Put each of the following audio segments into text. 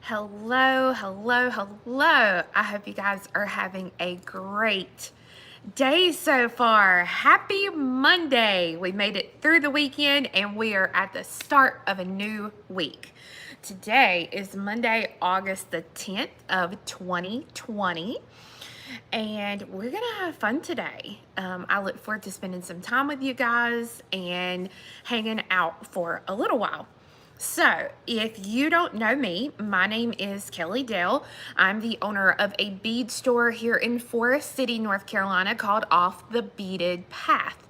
Hello, hello, hello. I hope you guys are having a great day so far. Happy Monday. We made it through the weekend and we are at the start of a new week. Today is Monday, August the 10th of 2020. And we're gonna have fun today. I look forward to spending some time with you guys and hanging out for a little while. So, if you don't know me, my name is Kelly Dale. I'm the owner of a bead store here in Forest City, North Carolina called Off the Beaded Path.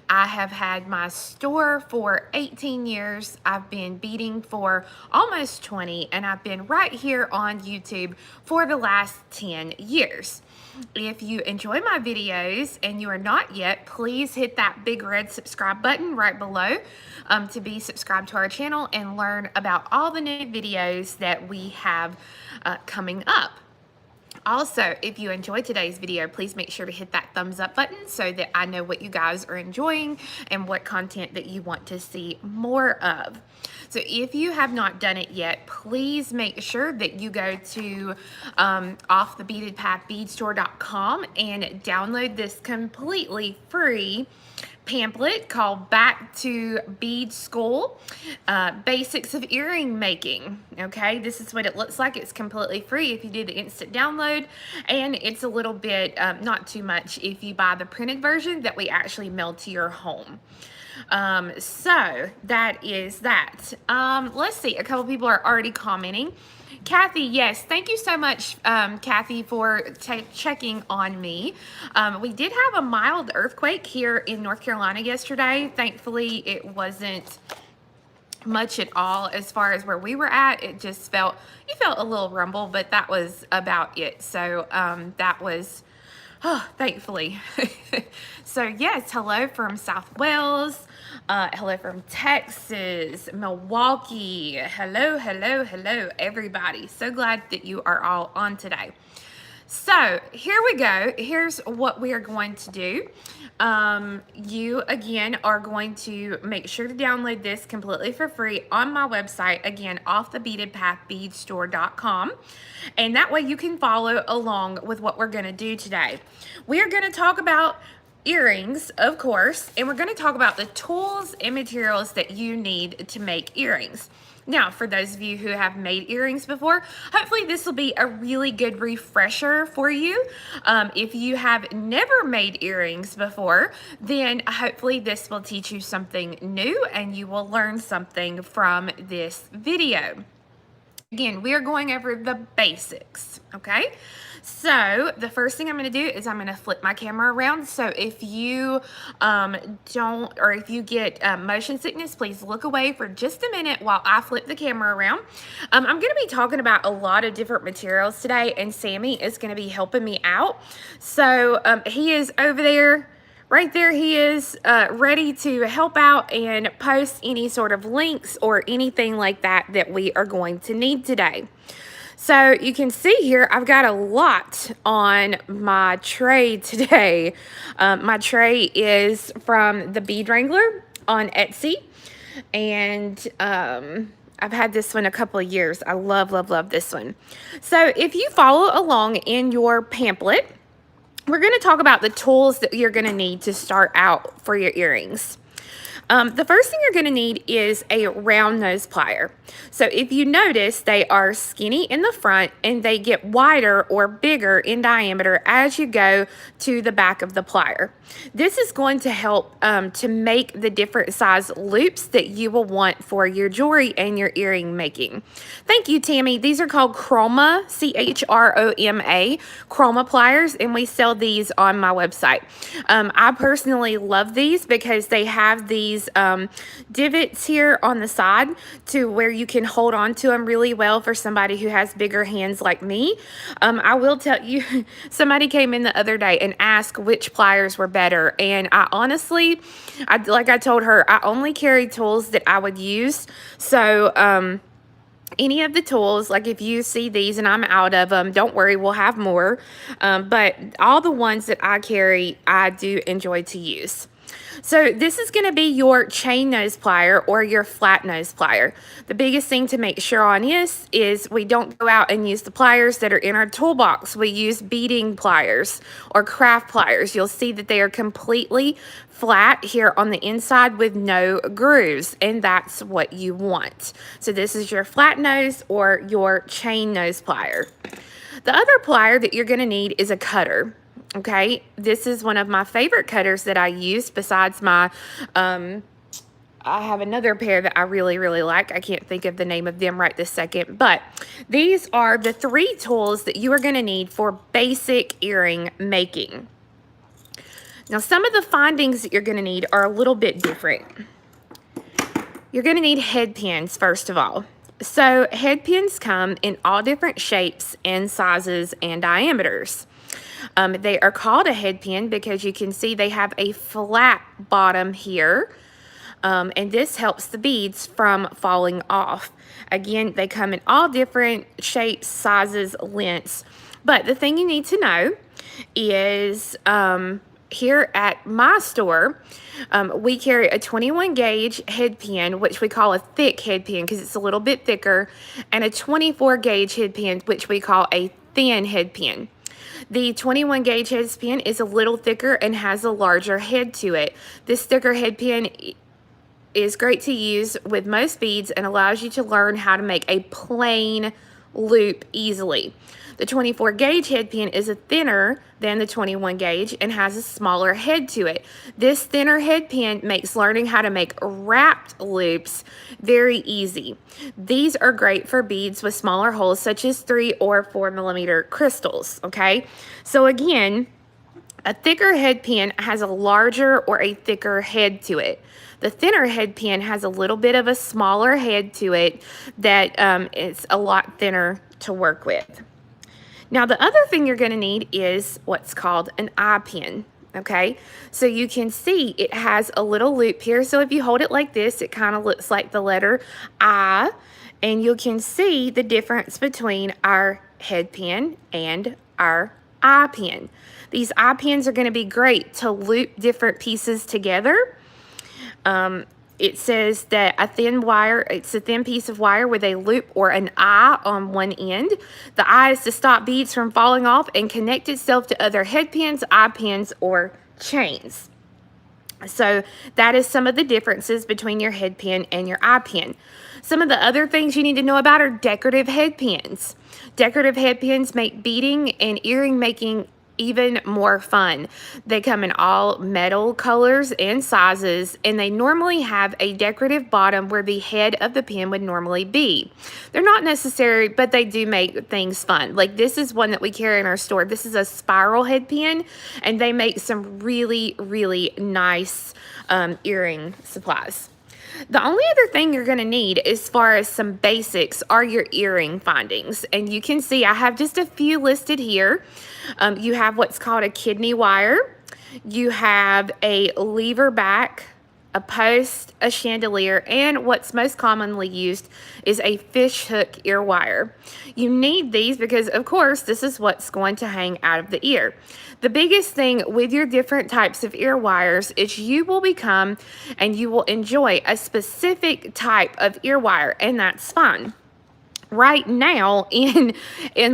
I have had my store for 18 years. I've been beading for almost 20, and I've been right here on YouTube for the last 10 years. If you enjoy my videos and you are not yet, please hit that big red subscribe button right below to be subscribed to our channel and learn about all the new videos that we have coming up. Also, if you enjoyed today's video, please make sure to hit that thumbs up button so that I know what you guys are enjoying and what content that you want to see more of. So if you have not done it yet, please make sure that you go to offthebeadedpathbeadstore.com and download this completely free pamphlet called Back to Bead School, Basics of Earring Making. Okay, this is what it looks like. It's completely free if you do the instant download, and it's a little bit, not too much if you buy the printed version that we actually mail to your home. So that is that. Let's see, a couple people are already commenting. Kathy, yes, thank you so much, Kathy, for checking on me. We did have a mild earthquake here in North Carolina yesterday. Thankfully, it wasn't much at all as far as where we were at. It just felt a little rumble, but that was about it. So that was, thankfully. So yes, hello from South Wales. Hello from Texas, Milwaukee. Hello, hello, hello, everybody. So glad that you are all on today. So here we go. Here's what we are going to do. You, again, are going to make sure to download this completely for free on my website, again, offthebeadedpathbeadstore.com. And that way you can follow along with what we're going to do today. We are going to talk about earrings, of course, and we're going to talk about the tools and materials that you need to make earrings. Now, for those of you who have made earrings before, hopefully this will be a really good refresher for you. If you have never made earrings before, then hopefully this will teach you something new and you will learn something from this video. Again, we are going over the basics, okay? So the first thing I'm going to do is I'm going to flip my camera around. So if you if you get motion sickness, please look away for just a minute while I flip the camera around. I'm going to be talking about a lot of different materials today, and Sammy is going to be helping me out. So he is over there. Right there he is, ready to help out and post any sort of links or anything like that that we are going to need today. So you can see here, I've got a lot on my tray today. My tray is from the Bead Wrangler on Etsy, and I've had this one a couple of years. I love, love, love this one. So if you follow along in your pamphlet, we're going to talk about the tools that you're going to need to start out for your earrings. The first thing you're going to need is a round nose plier. So if you notice, they are skinny in the front and they get wider or bigger in diameter as you go to the back of the plier. This is going to help to make the different size loops that you will want for your jewelry and your earring making. Thank you, Tammy. These are called Chroma, C-H-R-O-M-A, Chroma Pliers, and we sell these on my website. I personally love these because they have these divots here on the side to where you can hold on to them really well for somebody who has bigger hands like me. I will tell you, somebody came in the other day and asked which pliers were better, and I honestly, like I told her, I only carry tools that I would use. So any of the tools, like if you see these and I'm out of them, don't worry, we'll have more. But all the ones that I carry, I do enjoy to use. So this is going to be your chain nose plier or your flat nose plier. The biggest thing to make sure on this is we don't go out and use the pliers that are in our toolbox. We use beading pliers or craft pliers. You'll see that they are completely flat here on the inside with no grooves, and that's what you want. So this is your flat nose or your chain nose plier. The other plier that you're going to need is a cutter. Okay, this is one of my favorite cutters that I use besides my, I have another pair that I really, really like. I can't think of the name of them right this second, but these are the 3 tools that you are going to need for basic earring making. Now, some of the findings that you're going to need are a little bit different. You're going to need head pins, first of all. So head pins come in all different shapes and sizes and diameters. They are called a head pin because you can see they have a flat bottom here, and this helps the beads from falling off. Again, they come in all different shapes, sizes, lengths, but the thing you need to know is here at my store, we carry a 21 gauge head pin, which we call a thick head pin because it's a little bit thicker, and a 24 gauge head pin, which we call a thin head pin. The 21 gauge head pin is a little thicker and has a larger head to it. This thicker head pin is great to use with most beads and allows you to learn how to make a plain loop easily. The 24 gauge head pin is thinner than the 21 gauge and has a smaller head to it. This thinner head pin makes learning how to make wrapped loops very easy. These are great for beads with smaller holes such as 3 or 4 millimeter crystals, okay? So again, a thicker head pin has a larger or a thicker head to it. The thinner head pin has a little bit of a smaller head to it that is a lot thinner to work with. Now, the other thing you're going to need is what's called an eye pin, okay? So you can see it has a little loop here. So if you hold it like this, it kind of looks like the letter I, and you can see the difference between our head pin and our eye pin. These eye pins are going to be great to loop different pieces together. It says that it's a thin piece of wire with a loop or an eye on one end. The eye is to stop beads from falling off and connect itself to other head pins, eye pins, or chains. So that is some of the differences between your head pin and your eye pin. Some of the other things you need to know about are decorative head pins. Decorative head pins make beading and earring making even more fun. They come in all metal colors and sizes, and they normally have a decorative bottom where the head of the pin would normally be. They're not necessary, but they do make things fun. Like this is one that we carry in our store. This is a spiral head pin, and they make some really, really nice earring supplies. The only other thing you're going to need as far as some basics are your earring findings. And you can see I have just a few listed here. You have what's called a kidney wire. You have a lever back, a post, a chandelier, and what's most commonly used is a fish hook ear wire. You need these because, of course, this is what's going to hang out of the ear. The biggest thing with your different types of ear wires is you will become and you will enjoy a specific type of ear wire, and that's fine. Right now in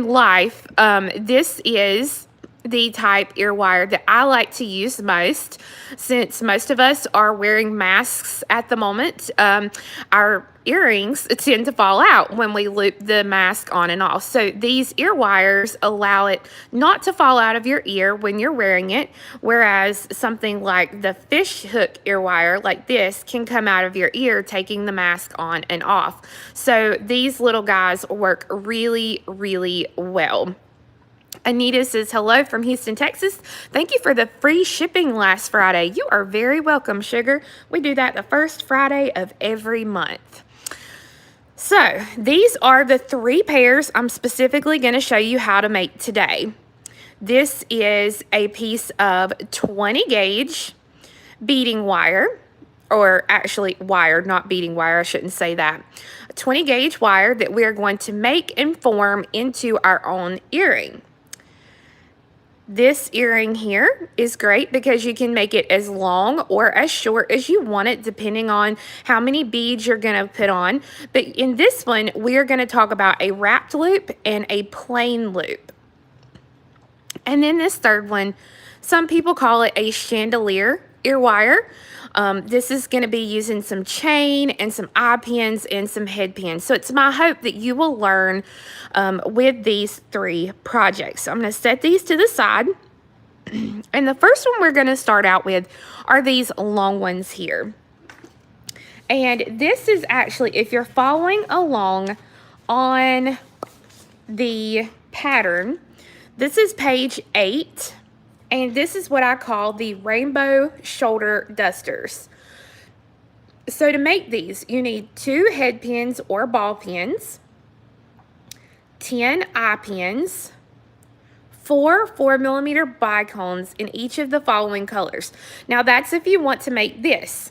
life, this is the type ear wire that I like to use most, since most of us are wearing masks at the moment. Our earrings tend to fall out when we loop the mask on and off. So these ear wires allow it not to fall out of your ear when you're wearing it, whereas something like the fish hook ear wire like this can come out of your ear taking the mask on and off. So these little guys work really, really well. Anita says, hello from Houston, Texas. Thank you for the free shipping last Friday. You are very welcome, sugar. We do that the first Friday of every month. So these are the 3 pairs I'm specifically going to show you how to make today. This is a piece of 20 gauge beading wire, or actually wire, not beading wire, I shouldn't say that. A 20 gauge wire that we are going to make and form into our own earring. This earring here is great because you can make it as long or as short as you want it, depending on how many beads you're going to put on. But in this one, we are going to talk about a wrapped loop and a plain loop. And then this third one, some people call it a chandelier ear wire. This is going to be using some chain and some eye pins and some head pins. So it's my hope that you will learn with these three projects. So I'm going to set these to the side. And the first one we're going to start out with are these long ones here. And this is actually, if you're following along on the pattern, this is page 8. And this is what I call the rainbow shoulder dusters. So to make these, you need 2 head pins or ball pins, 10 eye pins, 4 4mm bicones in each of the following colors. Now that's if you want to make this.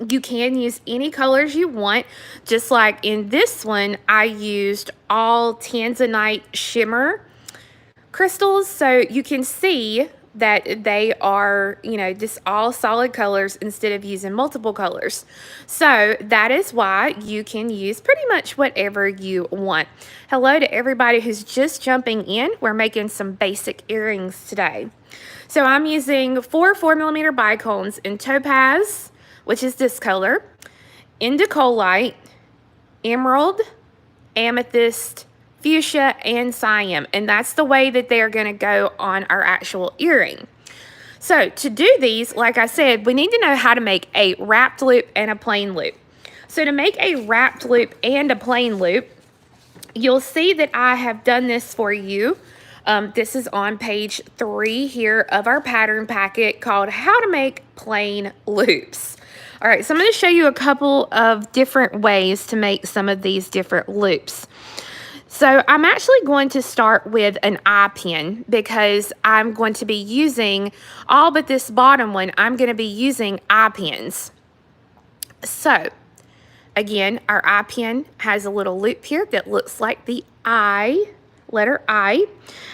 You can use any colors you want, just like in this one, I used all Tanzanite shimmer crystals, so you can see that they are, you know, just all solid colors instead of using multiple colors. So that is why you can use pretty much whatever you want. Hello to everybody who's just jumping in. We're making some basic earrings today. So I'm using 4 4mm bicones in topaz, which is this color, indicolite, emerald, amethyst, fuchsia, and cyan, and that's the way that they're going to go on our actual earring. So to do these, like I said, we need to know how to make a wrapped loop and a plain loop. So to make a wrapped loop and a plain loop, you'll see that I have done this for you. This is on page 3 here of our pattern packet called How to Make Plain Loops. All right, so I'm going to show you a couple of different ways to make some of these different loops. So I'm actually going to start with an eye pin because I'm going to be using, all but this bottom one, I'm going to be using eye pins. So again, our eye pin has a little loop here that looks like the I, letter I.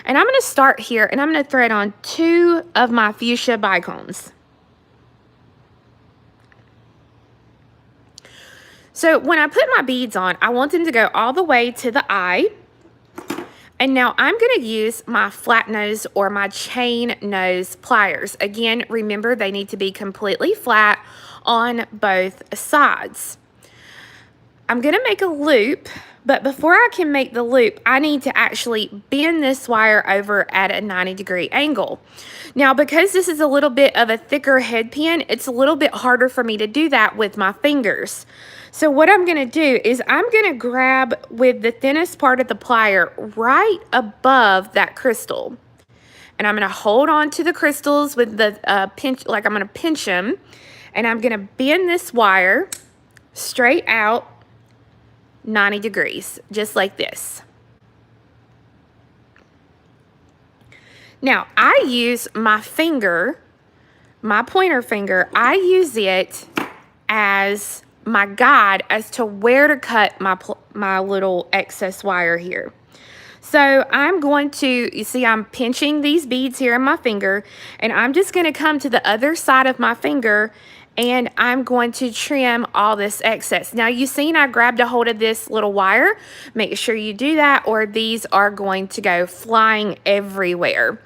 And I'm going to start here and I'm going to thread on 2 of my fuchsia bicones. So when I put my beads on, I want them to go all the way to the eye. And now I'm going to use my flat nose or my chain nose pliers. Again, remember they need to be completely flat on both sides. I'm going to make a loop, but before I can make the loop, I need to actually bend this wire over at a 90-degree angle. Now, because this is a little bit of a thicker head pin, it's a little bit harder for me to do that with my fingers. So what I'm going to do is I'm going to grab with the thinnest part of the plier right above that crystal. And I'm going to hold on to the crystals with the pinch, like I'm going to pinch them. And I'm going to bend this wire straight out 90 degrees, just like this. Now, I use my finger, my pointer finger, I use it as my guide as to where to cut my little excess wire here. So I'm going to, you see I'm pinching these beads here in my finger, and I'm just going to come to the other side of my finger and I'm going to trim all this excess. Now you seen I grabbed a hold of this little wire. Make sure you do that or these are going to go flying everywhere.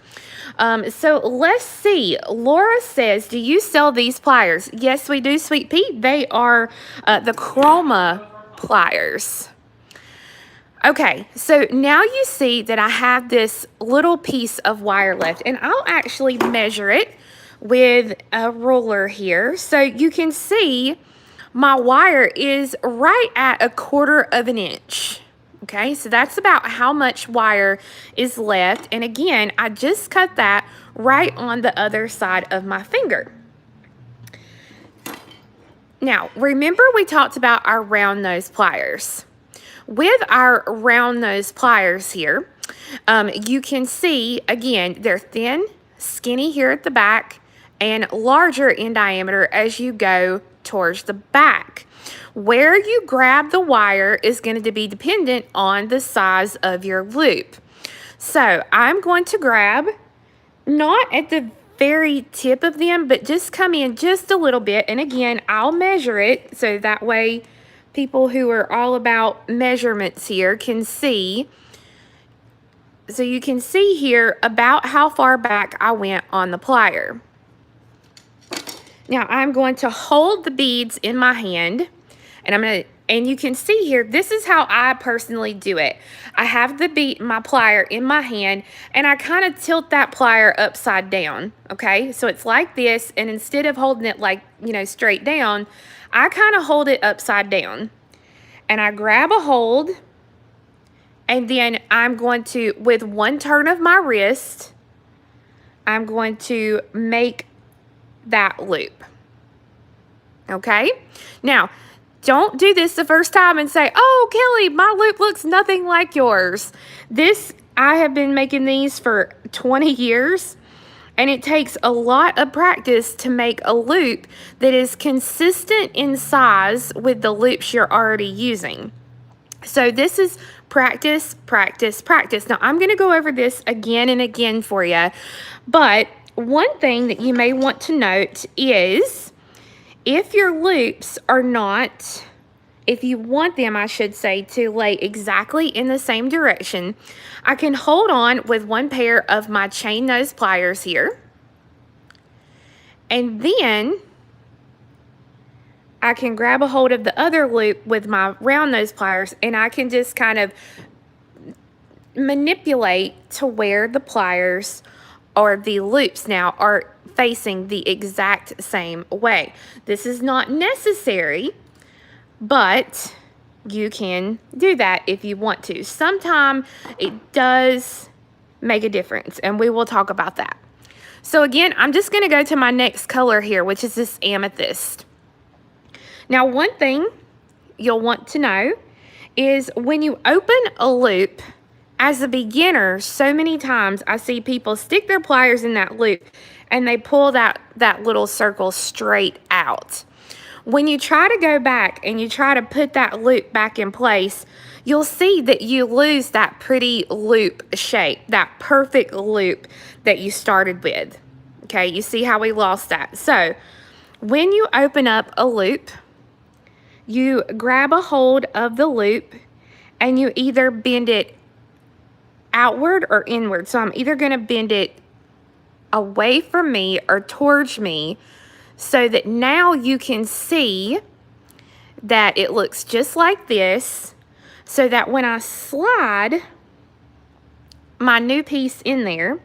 So let's see. Laura says, do you sell these pliers? Yes, we do, Sweet Pea. They are the Chroma Pliers. Okay, so now you see that I have this little piece of wire left, and I'll actually measure it with a ruler here. So you can see my wire is right at 1/4 of an inch. Okay, so that's about how much wire is left. And again, I just cut that right on the other side of my finger. Now, remember we talked about our round nose pliers. With our round nose pliers here, you can see, again, they're thin, skinny here at the back, and larger in diameter as you go towards the back. Where you grab the wire is going to be dependent on the size of your loop. So I'm going to grab not at the very tip of them, but just come in just a little bit. And again, I'll measure it so that way people who are all about measurements here can see. So you can see here about how far back I went on the plier. Now I'm going to hold the beads in my hand, and and you can see here, this is how I personally do it. I have my plier in my hand, and I kind of tilt that plier upside down, okay? So it's like this, and instead of holding it like, you know, straight down, I kind of hold it upside down. And I grab a hold, and then I'm going to, with one turn of my wrist, I'm going to make that loop, okay? Now, don't do this the first time and say, oh, Kelly, my loop looks nothing like yours. I have been making these for 20 years, and it takes a lot of practice to make a loop that is consistent in size with the loops you're already using. So this is practice, practice, practice. Now, I'm going to go over this again and again for you, but one thing that you may want to note is if your loops are not, if you want them, I should say, to lay exactly in the same direction, I can hold on with one pair of my chain nose pliers here, and then I can grab a hold of the other loop with my round nose pliers, and I can just kind of manipulate to where the pliers or the loops now are facing the exact same way. This is not necessary, but you can do that if you want to. Sometimes it does make a difference, and we will talk about that. So again, I'm just going to go to my next color here, which is this amethyst. Now, one thing you'll want to know is when you open a loop, as a beginner, so many times I see people stick their pliers in that loop and they pull that little circle straight out. When you try to go back and you try to put that loop back in place, you'll see that you lose that pretty loop shape, that perfect loop that you started with. Okay, you see how we lost that. So when you open up a loop, you grab a hold of the loop and you either bend it outward or inward. So I'm either going to bend it away from me or towards me so that now you can see that it looks just like this, so that when I slide my new piece in there,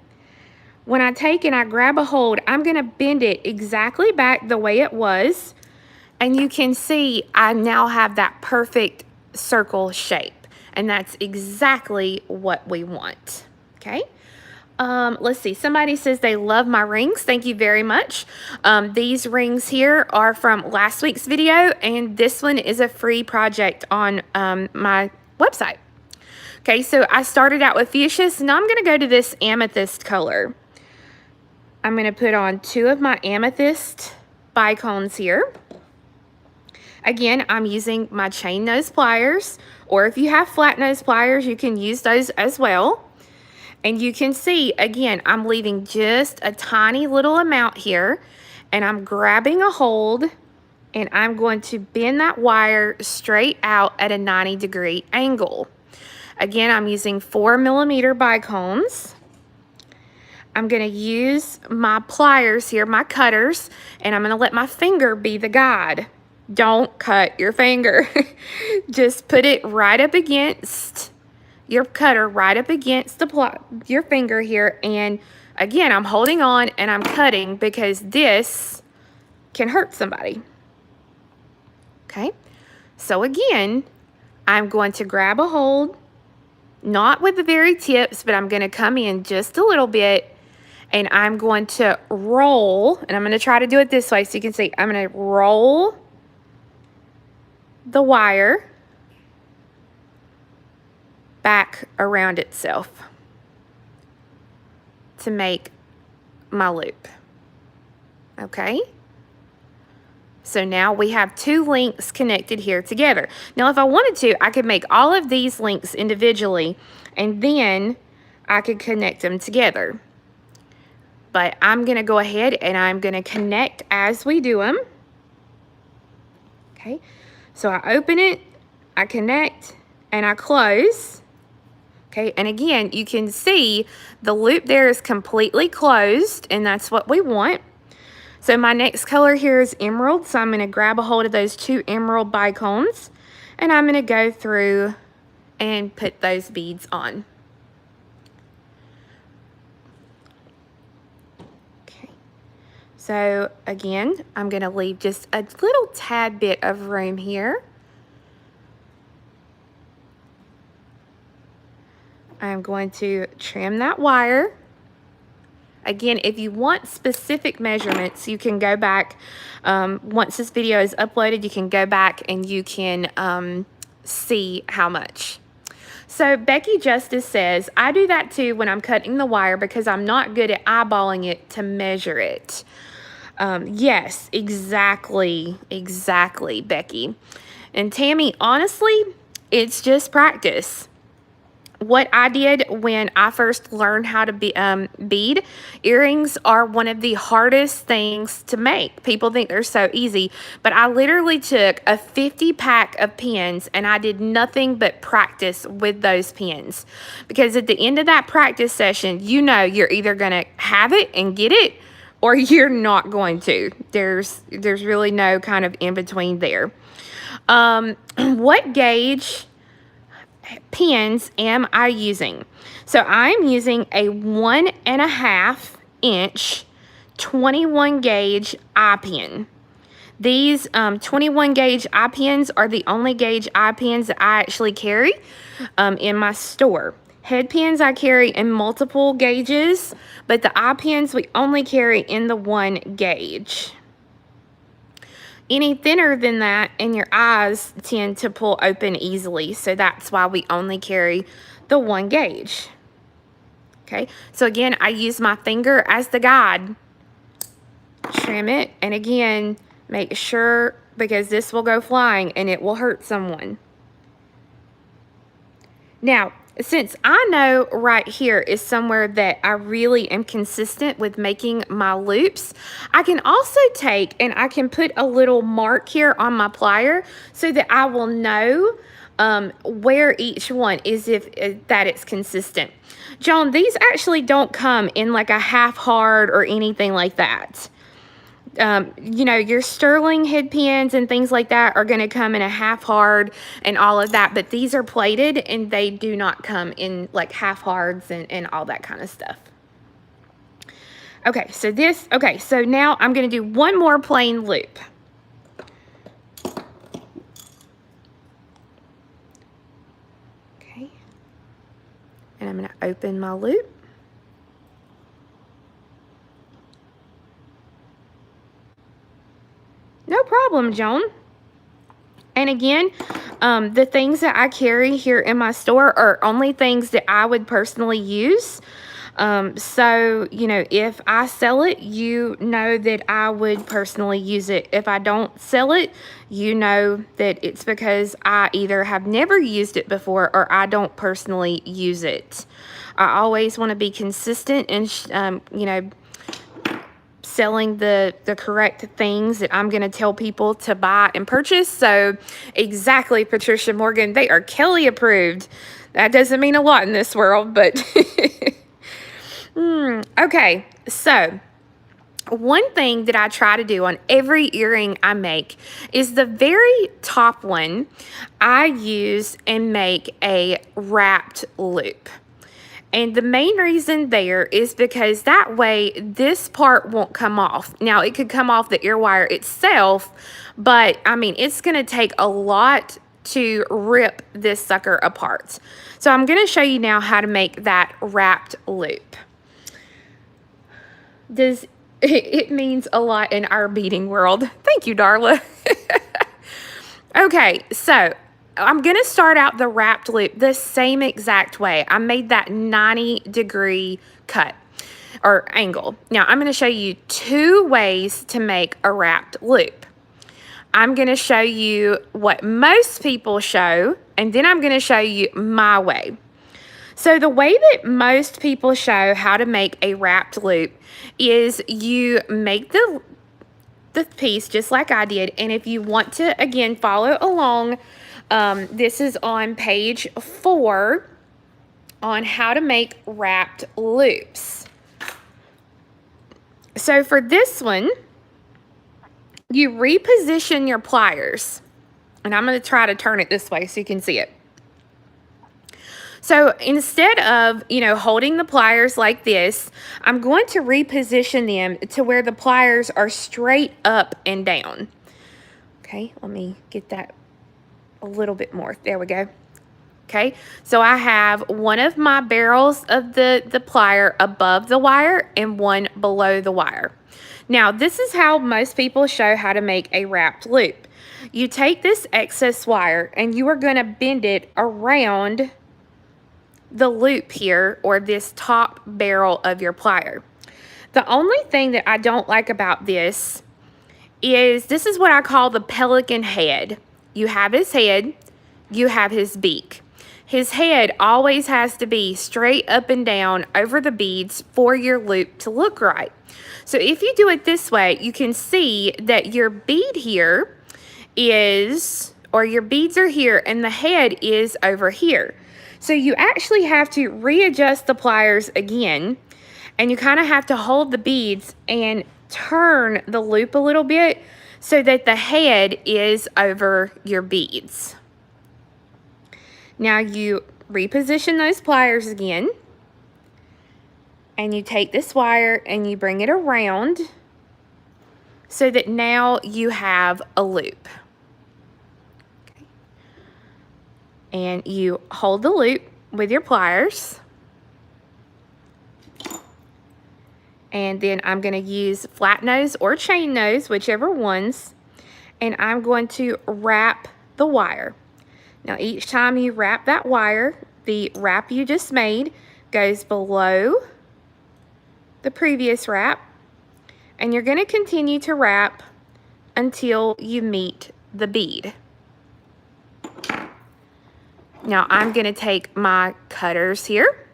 when I take and I grab a hold, I'm going to bend it exactly back the way it was, and you can see I now have that perfect circle shape. And that's exactly what we want, okay? Let's see. Somebody says they love my rings. Thank you very much. These rings here are from last week's video, and this one is a free project on my website. Okay, so I started out with fuchsias. Now I'm going to go to this amethyst color. I'm going to put on 2 of my amethyst bicones here. Again, I'm using my chain nose pliers, or if you have flat nose pliers, you can use those as well. And you can see, again, I'm leaving just a tiny little amount here, and I'm grabbing a hold, and I'm going to bend that wire straight out at a 90-degree angle. Again, I'm using 4mm bicones. I'm going to use my pliers here, my cutters, and I'm going to let my finger be the guide. Don't cut your finger. Just put it right up against your cutter, right up against your finger here. And again, I'm holding on and I'm cutting because this can hurt somebody. Okay. So again, I'm going to grab a hold, not with the very tips, but I'm going to come in just a little bit, and I'm going to roll, and I'm going to try to do it this way so you can see. I'm going to roll the wire back around itself to make my loop. Okay? So now we have 2 links connected here together. Now if I wanted to, I could make all of these links individually, and then I could connect them together. but I'm going to go ahead and I'm going to connect as we do them. Okay, so I open it, I connect, and I close. Okay, and again, you can see the loop there is completely closed, and that's what we want. So my next color here is emerald, so I'm going to grab a hold of those 2 emerald bicones, and I'm going to go through and put those beads on. Okay, so again, I'm going to leave just a little tad bit of room here. I'm going to trim that wire. Again, if you want specific measurements, you can go back. Once this video is uploaded, you can go back and you can see how much. So Becky Justice says, I do that too when I'm cutting the wire because I'm not good at eyeballing it to measure it. Yes, exactly, Becky. And Tammy, honestly, it's just practice. What I did when I first learned how to bead, earrings are one of the hardest things to make. People think they're so easy, but I literally took a 50 pack of pins and I did nothing but practice with those pins. Because at the end of that practice session, you know you're either going to have it and get it or you're not going to. There's really no kind of in between there. What gauge pins am I using? So I'm using a 1.5 inch 21 gauge eye pin. These 21 gauge eye pins are the only gauge eye pins that I actually carry in my store. Head pins I carry in multiple gauges, but the eye pins we only carry in the 1 gauge. Any thinner than that and your eyes tend to pull open easily, so that's why we only carry the 1 gauge. Okay, so again, I use my finger as the guide. Trim it, and again, make sure, because this will go flying and it will hurt someone. Now, since I know right here is somewhere that I really am consistent with making my loops, I can also take and I can put a little mark here on my plier so that I will know where each one is, that it's consistent. Joan, these actually don't come in like a half hard or anything like that. You know, your sterling head pins and things like that are going to come in a half hard and all of that, but these are plated and they do not come in like half hards and all that kind of stuff. Okay, so now I'm going to do one more plain loop. Okay, and I'm going to open my loop. No problem, Joan. And again, the things that I carry here in my store are only things that I would personally use. So, you know, if I sell it, you know that I would personally use it. If I don't sell it, you know that it's because I either have never used it before or I don't personally use it. I always want to be consistent and, you know, selling the correct things that I'm going to tell people to buy and purchase. So exactly, Patricia Morgan, they are Kelly approved. That doesn't mean a lot in this world, but okay. So one thing that I try to do on every earring I make is the very top one I use and make a wrapped loop. And the main reason there is because that way this part won't come off. Now, it could come off the ear wire itself, but I mean, it's going to take a lot to rip this sucker apart. So I'm going to show you now how to make that wrapped loop. It means a lot in our beading world. Thank you, Darla. Okay, so I'm going to start out the wrapped loop the same exact way. I made that 90-degree cut or angle. Now, I'm going to show you 2 ways to make a wrapped loop. I'm going to show you what most people show, and then I'm going to show you my way. So the way that most people show how to make a wrapped loop is you make the piece just like I did, and if you want to again follow along, this is on page 4 on how to make wrapped loops. So for this one, you reposition your pliers, and I'm going to try to turn it this way so you can see it. So instead of, holding the pliers like this, I'm going to reposition them to where the pliers are straight up and down. Okay, let me get that a little bit more. There we go. Okay, so I have one of my barrels of the plier above the wire and one below the wire. Now, this is how most people show how to make a wrapped loop. You take this excess wire and you are going to bend it around the loop here, or this top barrel of your plier. The only thing that I don't like about this is what I call the pelican head. You have his head, you have his beak. His head always has to be straight up and down over the beads for your loop to look right. So if you do it this way, you can see that your bead here your beads are here and the head is over here. So you actually have to readjust the pliers again, and you kind of have to hold the beads and turn the loop a little bit so that the head is over your beads. Now you reposition those pliers again, and you take this wire and you bring it around so that now you have a loop. And you hold the loop with your pliers. And then I'm going to use flat nose or chain nose, whichever ones. And I'm going to wrap the wire. Now each time you wrap that wire, the wrap you just made goes below the previous wrap. And you're going to continue to wrap until you meet the bead. Now I'm going to take my cutters here.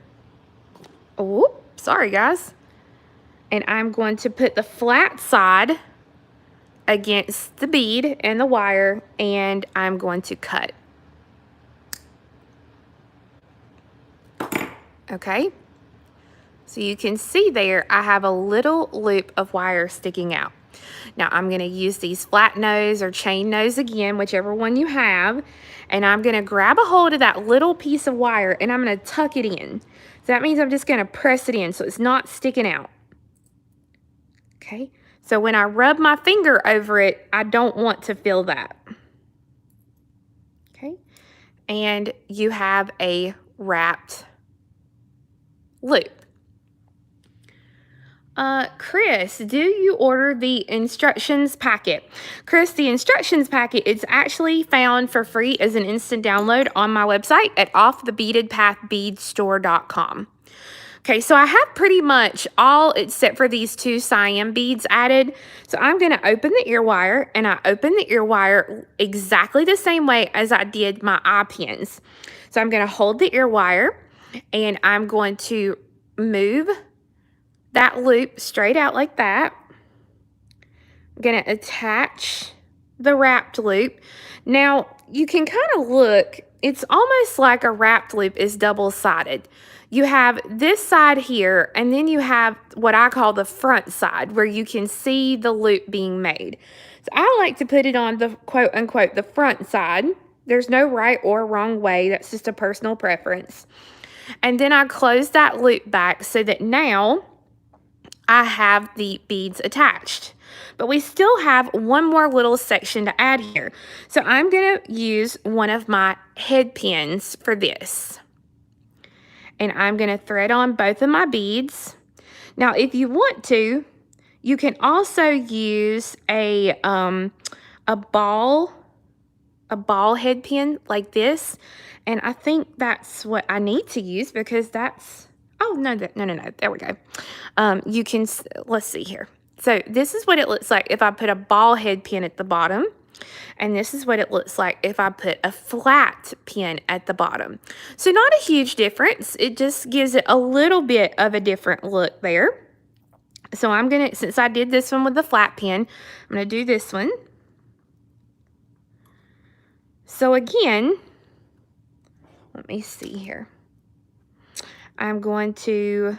Oh, sorry guys. And I'm going to put the flat side against the bead and the wire, and I'm going to cut. Okay. So you can see there I have a little loop of wire sticking out. Now I'm going to use these flat nose or chain nose again, whichever one you have, and I'm going to grab a hold of that little piece of wire and I'm going to tuck it in. So that means I'm just going to press it in so it's not sticking out. Okay, so when I rub my finger over it, I don't want to feel that. Okay, and you have a wrapped loop. Chris, do you order the instructions packet? Chris, the instructions packet is actually found for free as an instant download on my website at offthebeadedpathbeadstore.com. Okay, so I have pretty much all except for these 2 cyan beads added. So I'm going to open the ear wire, and I open the ear wire exactly the same way as I did my eye pins. So I'm going to hold the ear wire, and I'm going to move that loop straight out like that. I'm going to attach the wrapped loop. Now, you can kind of look, it's almost like a wrapped loop is double-sided. You have this side here, and then you have what I call the front side, where you can see the loop being made. So I like to put it on the quote-unquote the front side. There's no right or wrong way. That's just a personal preference. And then I close that loop back so that now I have the beads attached. But we still have one more little section to add here. So I'm going to use one of my head pins for this. And I'm going to thread on both of my beads. Now, if you want to, you can also use a ball head pin like this. And I think that's what I need to use because that's, oh, no, there we go. You can, let's see here. So this is what it looks like if I put a ball head pin at the bottom. And this is what it looks like if I put a flat pin at the bottom. So not a huge difference. It just gives it a little bit of a different look there. So I'm going to, since I did this one with the flat pin, I'm going to do this one. So again, let me see here. I'm going to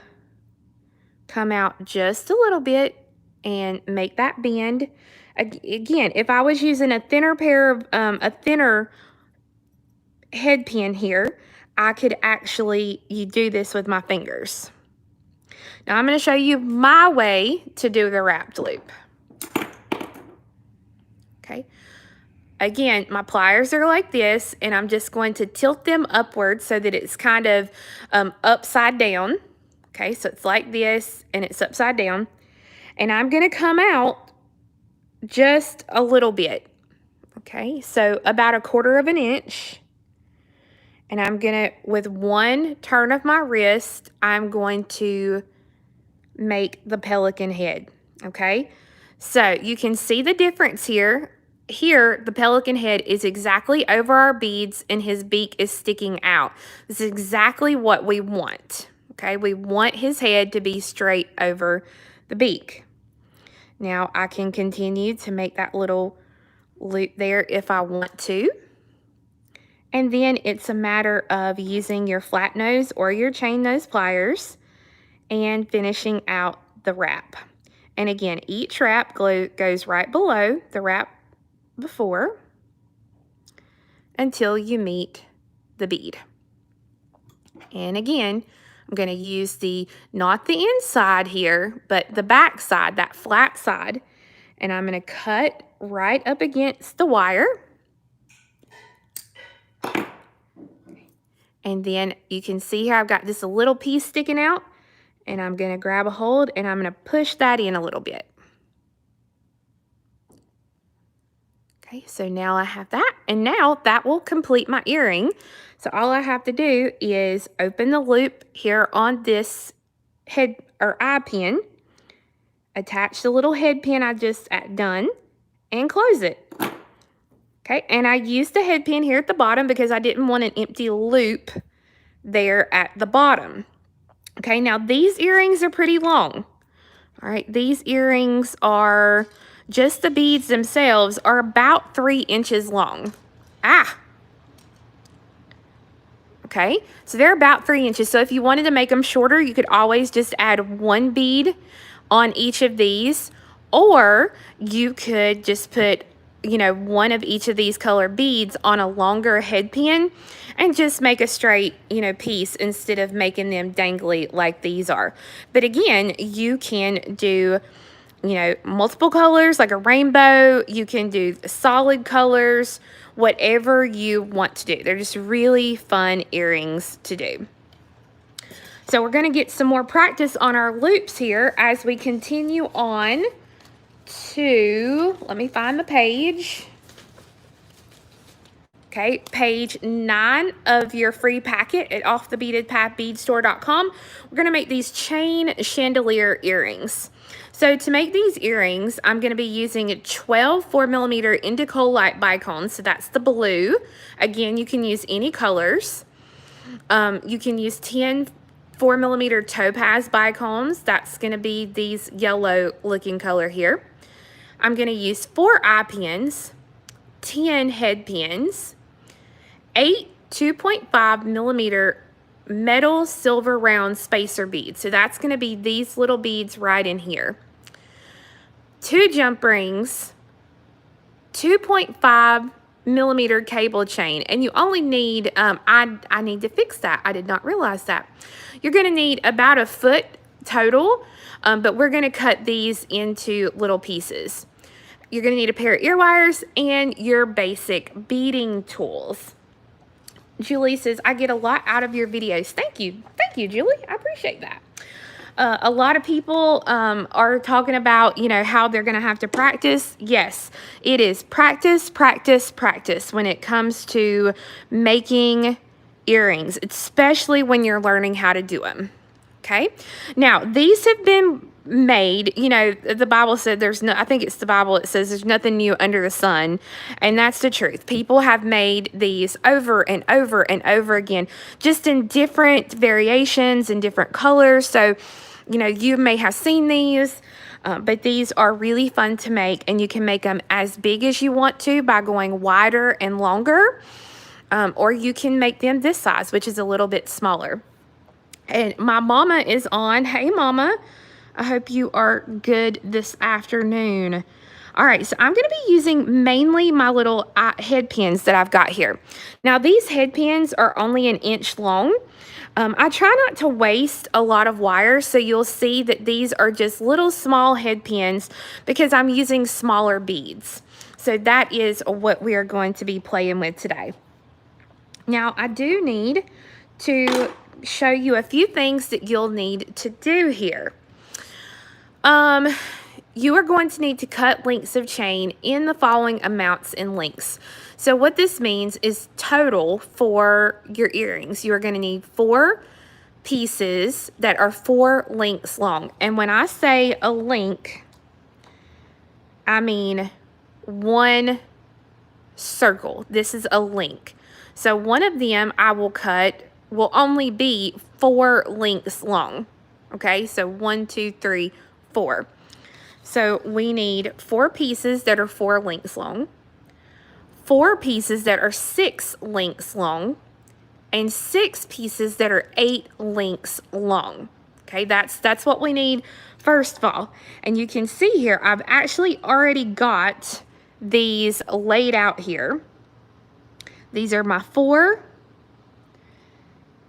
come out just a little bit and make that bend. Again, if I was using a thinner pair of, a thinner head pin here, I could actually do this with my fingers. Now I'm going to show you my way to do the wrapped loop. Okay. Again, my pliers are like this, and I'm just going to tilt them upwards so that it's kind of upside down. Okay, so it's like this, and it's upside down. And I'm going to come out just a little bit. Okay, so about 1/4 inch. And I'm going to, with one turn of my wrist, I'm going to make the pelican head. Okay, so you can see the difference here. Here, the pelican head is exactly over our beads and his beak is sticking out. This is exactly what we want. Okay, we want his head to be straight over the beak. Now, I can continue to make that little loop there if I want to. And then it's a matter of using your flat nose or your chain nose pliers and finishing out the wrap. And again, each wrap goes right below the wrap before until you meet the bead. And again, I'm going to use not the inside here, but the back side, that flat side. And I'm going to cut right up against the wire. And then you can see here I've got this little piece sticking out. And I'm going to grab a hold and I'm going to push that in a little bit. Okay, so now I have that, and now that will complete my earring. So all I have to do is open the loop here on this head or eye pin, attach the little head pin I just done, and close it. Okay, and I used the head pin here at the bottom because I didn't want an empty loop there at the bottom. Okay, now these earrings are pretty long. All right, these earrings are, just the beads themselves are about 3 inches long. Okay, so they're about 3 inches. So if you wanted to make them shorter, you could always just add 1 bead on each of these, or you could just put, you know, 1 of each of these color beads on a longer head pin and just make a straight, you know, piece instead of making them dangly like these are. But again, you can do, you know, multiple colors like a rainbow. You can do solid colors, whatever you want to do. They're just really fun earrings to do. So we're going to get some more practice on our loops here as we continue on to, let me find the page. Okay, page 9 of your free packet at offthebeadedpathbeadstore.com. We're going to make these chain chandelier earrings. So to make these earrings, I'm going to be using 12 4mm Indicolite bicones. So that's the blue. Again, you can use any colors. You can use 10 4mm topaz bicones. That's going to be these yellow looking color here. I'm going to use 4 eye pins, 10 head pins, 8 2.5mm metal silver round spacer beads. So that's going to be these little beads right in here. 2 jump rings, 2.5mm cable chain, and you only need, I need to fix that. I did not realize that. You're going to need about 1 foot total, but we're going to cut these into little pieces. You're going to need a pair of ear wires and your basic beading tools. Julie says, I get a lot out of your videos. Thank you. Thank you, Julie. I appreciate that. A lot of people are talking about, you know, how they're going to have to practice. Yes, it is practice, practice, practice when it comes to making earrings, especially when you're learning how to do them. Okay. Now, these have been made, you know, the Bible said there's no, I think it's the Bible, it says there's nothing new under the sun, and that's the truth. People have made these over and over and over again, just in different variations and different colors. So, you know, you may have seen these, but these are really fun to make, and you can make them as big as you want to by going wider and longer, or you can make them this size, which is a little bit smaller. And my mama is on. Hey, Mama. I hope you are good this afternoon. All right, so I'm going to be using mainly my little head pins that I've got here. Now, these head pins are only an inch long. I try not to waste a lot of wire, so you'll see that these are just little small head pins because I'm using smaller beads. So that is what we are going to be playing with today. Now, I do need to show you a few things that you'll need to do here. You are going to need to cut lengths of chain in the following amounts and lengths. So what this means is total for your earrings. You are going to need 4 pieces that are 4 lengths long. And when I say a length, I mean 1 circle. This is a length. So one of them I will cut will only be 4 lengths long. Okay, so 1, 2, 3, 4. So we need 4 pieces that are 4 lengths long, 4 pieces that are 6 lengths long, and 6 pieces that are 8 lengths long. Okay, that's what we need first of all. And you can see here, I've actually already got these laid out here. These are my 4,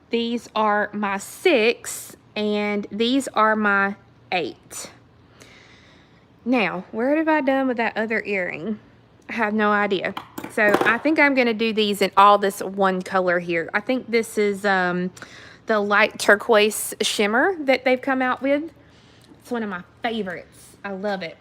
these are my 6, and these are my 8. Now, where have I done with that other earring? I have no idea. So I think I'm going to do these in all this one color here. I think this is the light turquoise shimmer that they've come out with. It's one of my favorites. I love it.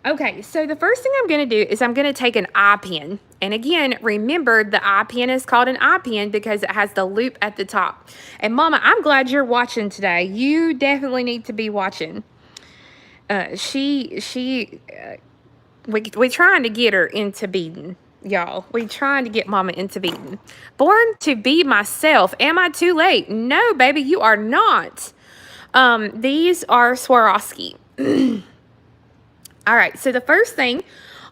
Okay, so the first thing I'm going to do is I'm going to take an eye pin. And again, remember the eye pin is called an eye pin because it has the loop at the top. And Mama, I'm glad you're watching today. You definitely need to be watching. We trying to get her into beading, y'all. We trying to get Mama into beading. Born to be myself. Am I too late? No, baby, you are not. These are Swarovski. All right, so the first thing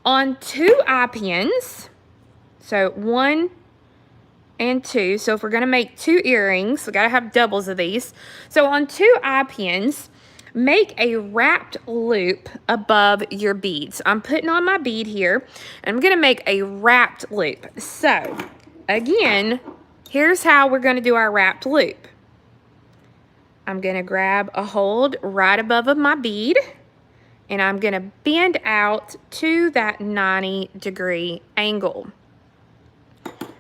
on 2 eye pins, so 1 and 2. So if we're gonna make 2 earrings, we gotta have doubles of these. So on 2 eye pins, make a wrapped loop above your beads. I'm putting on my bead here, and I'm gonna make a wrapped loop. So again, here's how we're gonna do our wrapped loop. I'm gonna grab a hold right above of my bead, and I'm gonna bend out to that 90-degree angle.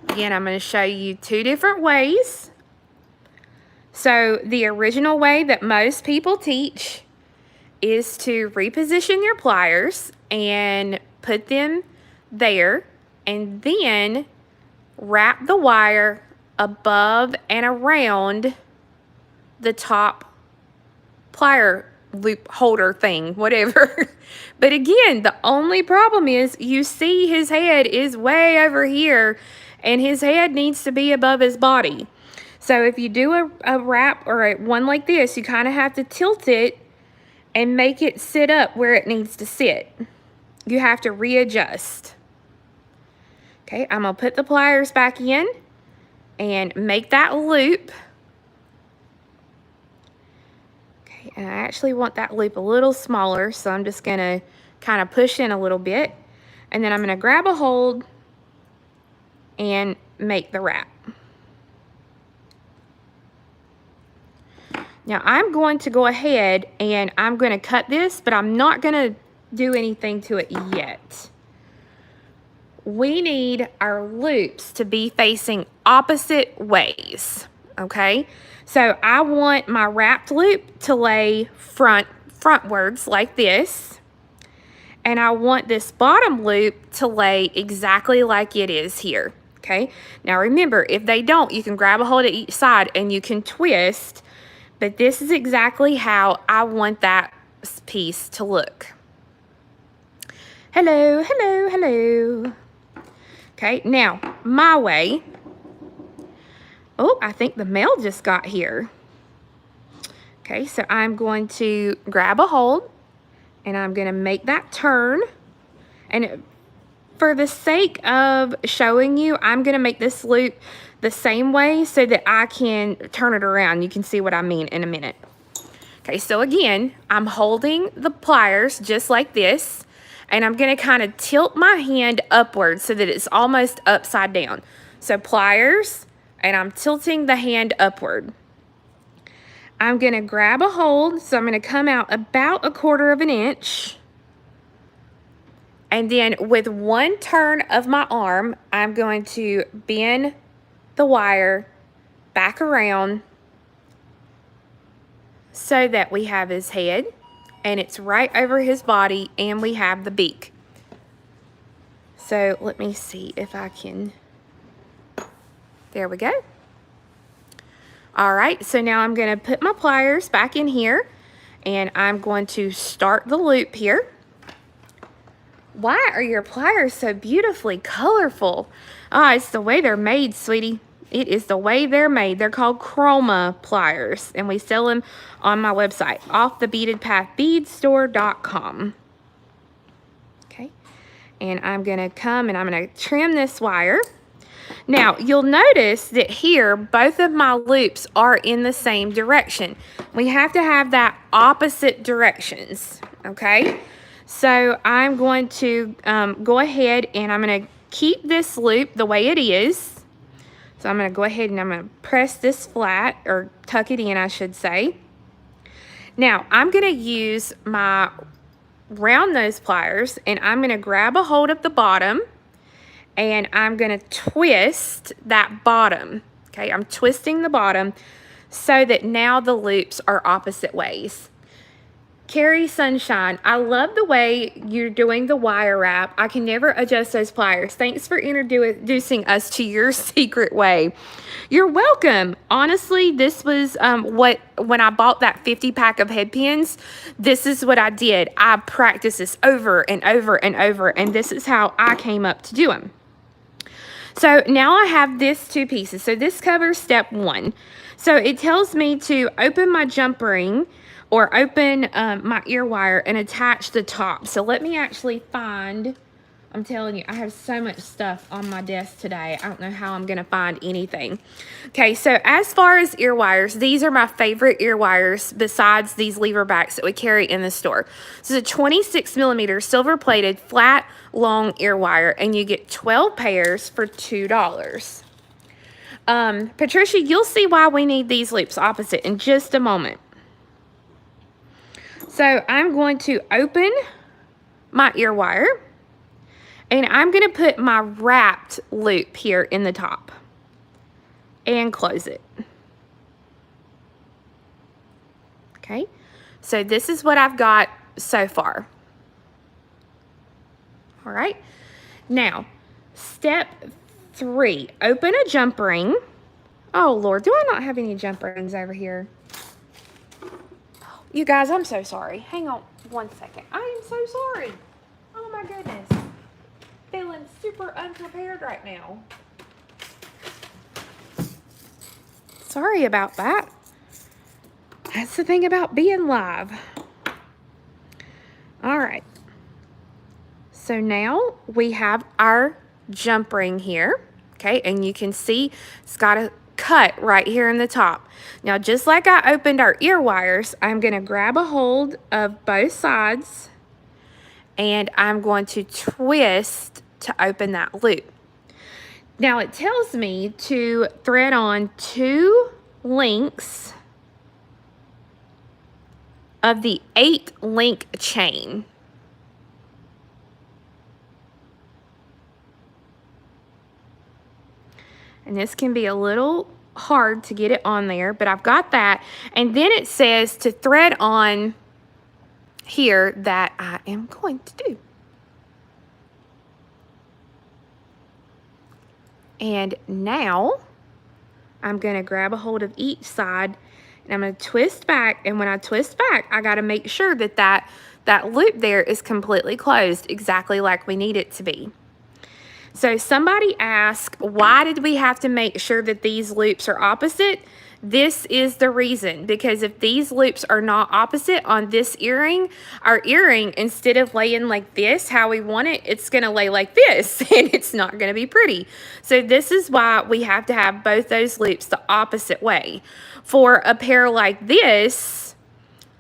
Again, I'm gonna show you 2 different ways. So the original way that most people teach is to reposition your pliers and put them there, and then wrap the wire above and around the top plier loop holder thing, whatever. But again, the only problem is you see his head is way over here, and his head needs to be above his body. So if you do a wrap or one like this, you kind of have to tilt it and make it sit up where it needs to sit. You have to readjust. Okay, I'm going to put the pliers back in and make that loop. Okay, and I actually want that loop a little smaller, so I'm just going to kind of push in a little bit. And then I'm going to grab a hold and make the wrap. Now I'm going to go ahead and I'm going to cut this, but I'm not going to do anything to it yet. We need our loops to be facing opposite ways, okay? So I want my wrapped loop to lay frontwards like this, and I want this bottom loop to lay exactly like it is here, okay? Now remember, if they don't, you can grab a hold of each side and you can twist. But this is exactly how I want that piece to look. Hello, hello, hello. Okay, now, my way. Oh, I think the mail just got here. Okay, so I'm going to grab a hold, and I'm going to make that turn. And for the sake of showing you, I'm going to make this loop the same way so that I can turn it around. You can see what I mean in a minute. Okay, so again, I'm holding the pliers just like this, and I'm going to kind of tilt my hand upwards so that it's almost upside down. So pliers, and I'm tilting the hand upward. I'm going to grab a hold, so I'm going to come out about 1/4 inch. And then with one turn of my arm, I'm going to bend the wire back around so that we have his head, and it's right over his body, and we have the beak. So let me see if I can, there we go. All right, so now I'm going to put my pliers back in here, and I'm going to start the loop here. Why are your pliers so beautifully colorful? Ah, it's the way they're made, sweetie. It is the way they're made. They're called Chroma Pliers, and we sell them on my website, offthebeadedpathbeadstore.com. Okay, and I'm going to come and I'm going to trim this wire. Now, you'll notice that here, both of my loops are in the same direction. We have to have that opposite directions, okay? So I'm going to go ahead and I'm going to keep this loop the way it is. So I'm going to go ahead and I'm going to press this flat, or tuck it in, I should say. Now, I'm going to use my round nose pliers, and I'm going to grab a hold of the bottom, and I'm going to twist that bottom. Okay, I'm twisting the bottom so that now the loops are opposite ways. Carrie Sunshine, I love the way you're doing the wire wrap. I can never adjust those pliers. Thanks for introducing us to your secret way. You're welcome. Honestly, this was when I bought that 50 pack of head pins, this is what I did. I practiced this over and over and over, and this is how I came up to do them. So now I have this 2 pieces. So this covers step 1. So it tells me to open my jump ring, or open my ear wire and attach the top. So let me actually find, I'm telling you, I have so much stuff on my desk today. I don't know how I'm going to find anything. Okay, so as far as ear wires, these are my favorite ear wires besides these lever backs that we carry in the store. This is a 26mm silver plated flat long ear wire, and you get 12 pairs for $2. Patricia, you'll see why we need these loops opposite in just a moment. So I'm going to open my ear wire, and I'm going to put my wrapped loop here in the top and close it. Okay, so this is what I've got so far. All right, now step 3, open a jump ring. Oh Lord, do I not have any jump rings over here? You guys, I'm so sorry. Hang on one second. I am so sorry. Oh my goodness. Feeling super unprepared right now. Sorry about that. That's the thing about being live. All right. So now we have our jump ring here. Okay, and you can see it's got a cut right here in the top. Now, just like I opened our ear wires, I'm going to grab a hold of both sides, and I'm going to twist to open that loop. Now, it tells me to thread on 2 links of the 8-link chain. And this can be a little hard to get it on there, but I've got that. And then it says to thread on here that I am going to do. And now I'm going to grab a hold of each side And I'm going to twist back, and when I twist back, I got to make sure that that loop there is completely closed, exactly like we need it to be. So somebody asked, why did we have to make sure that these loops are opposite? This is the reason, because if these loops are not opposite on this earring, our earring, instead of laying like this, how we want it, it's gonna lay like this, and it's not gonna be pretty. So this is why we have to have both those loops the opposite way. For a pair like this,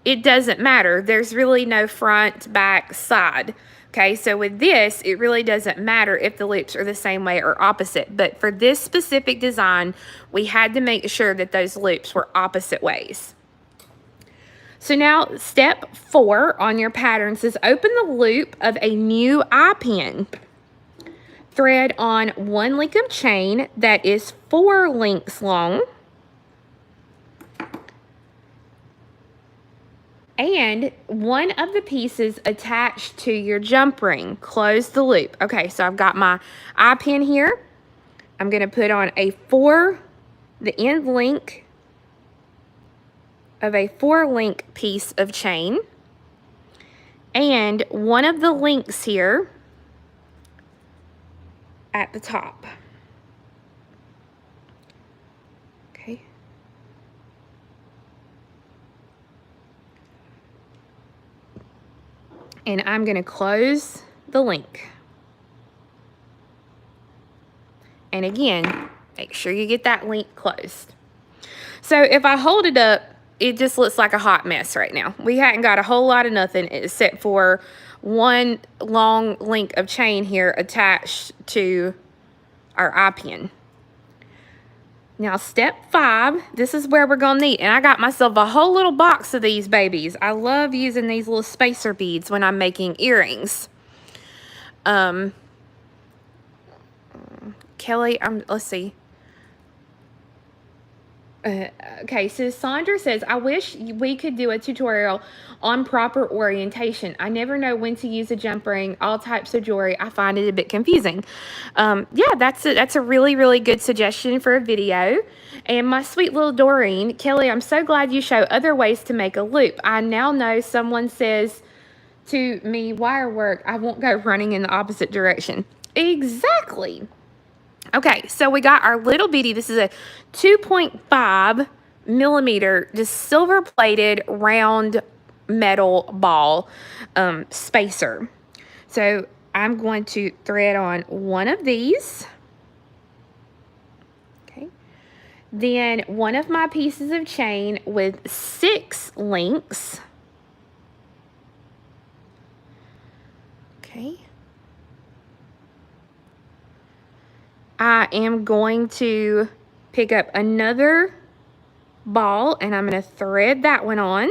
it doesn't matter. There's really no front, back, side. Okay, so with this, it really doesn't matter if the loops are the same way or opposite. But for this specific design, we had to make sure that those loops were opposite ways. So now, step 4 on your pattern says open the loop of a new eye pin. Thread on 1 link of chain that is 4 links long. And one of the pieces attached to your jump ring. Close the loop. Okay, so I've got my eye pin here. I'm going to put on the end link of a 4-link piece of chain. And one of the links here at the top. Okay. And I'm going to close the link. And again, make sure you get that link closed. So if I hold it up, it just looks like a hot mess right now. We hadn't got a whole lot of nothing except for one long link of chain here attached to our eye pin. Now step 5, this is where we're gonna need, and I got myself a whole little box of these babies. I love using these little spacer beads when I'm making earrings. Kelly, let's see. Okay, so Sandra says, I wish we could do a tutorial on proper orientation. I never know when to use a jump ring, all types of jewelry. I find it a bit confusing. Yeah, that's a really, really good suggestion for a video. And my sweet little Doreen, Kelly, I'm so glad you show other ways to make a loop. I now know someone says to me, wire work, I won't go running in the opposite direction. Exactly. Okay, so we got our little bitty, this is a 2.5 millimeter, just silver plated round metal ball spacer. So I'm going to thread on one of these. Okay. Then one of my pieces of chain with 6 links. Okay. I am going to pick up another ball and I'm going to thread that one on.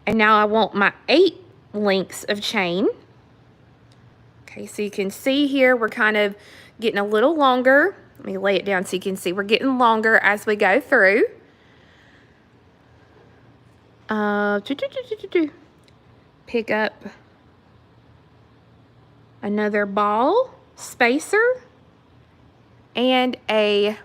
And now I want my 8 links of chain. Okay, so you can see here we're kind of getting a little longer. Let me lay it down so you can see we're getting longer as we go through. Pick up another ball spacer. And a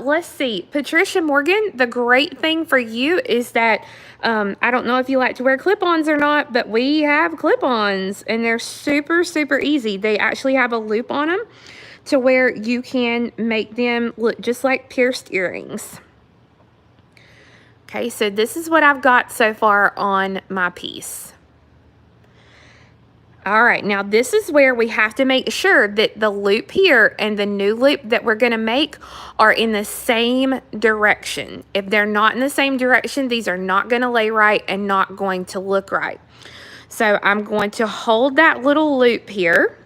let's see, Patricia Morgan, the great thing for you is that I don't know if you like to wear clip-ons or not, but we have clip-ons and they're super, super easy. They actually have a loop on them to where you can make them look just like pierced earrings. Okay, so this is what I've got so far on my piece. All right, now this is where we have to make sure that the loop here and the new loop that we're going to make are in the same direction. If they're not in the same direction, these are not going to lay right and not going to look right. So I'm going to hold that little loop here.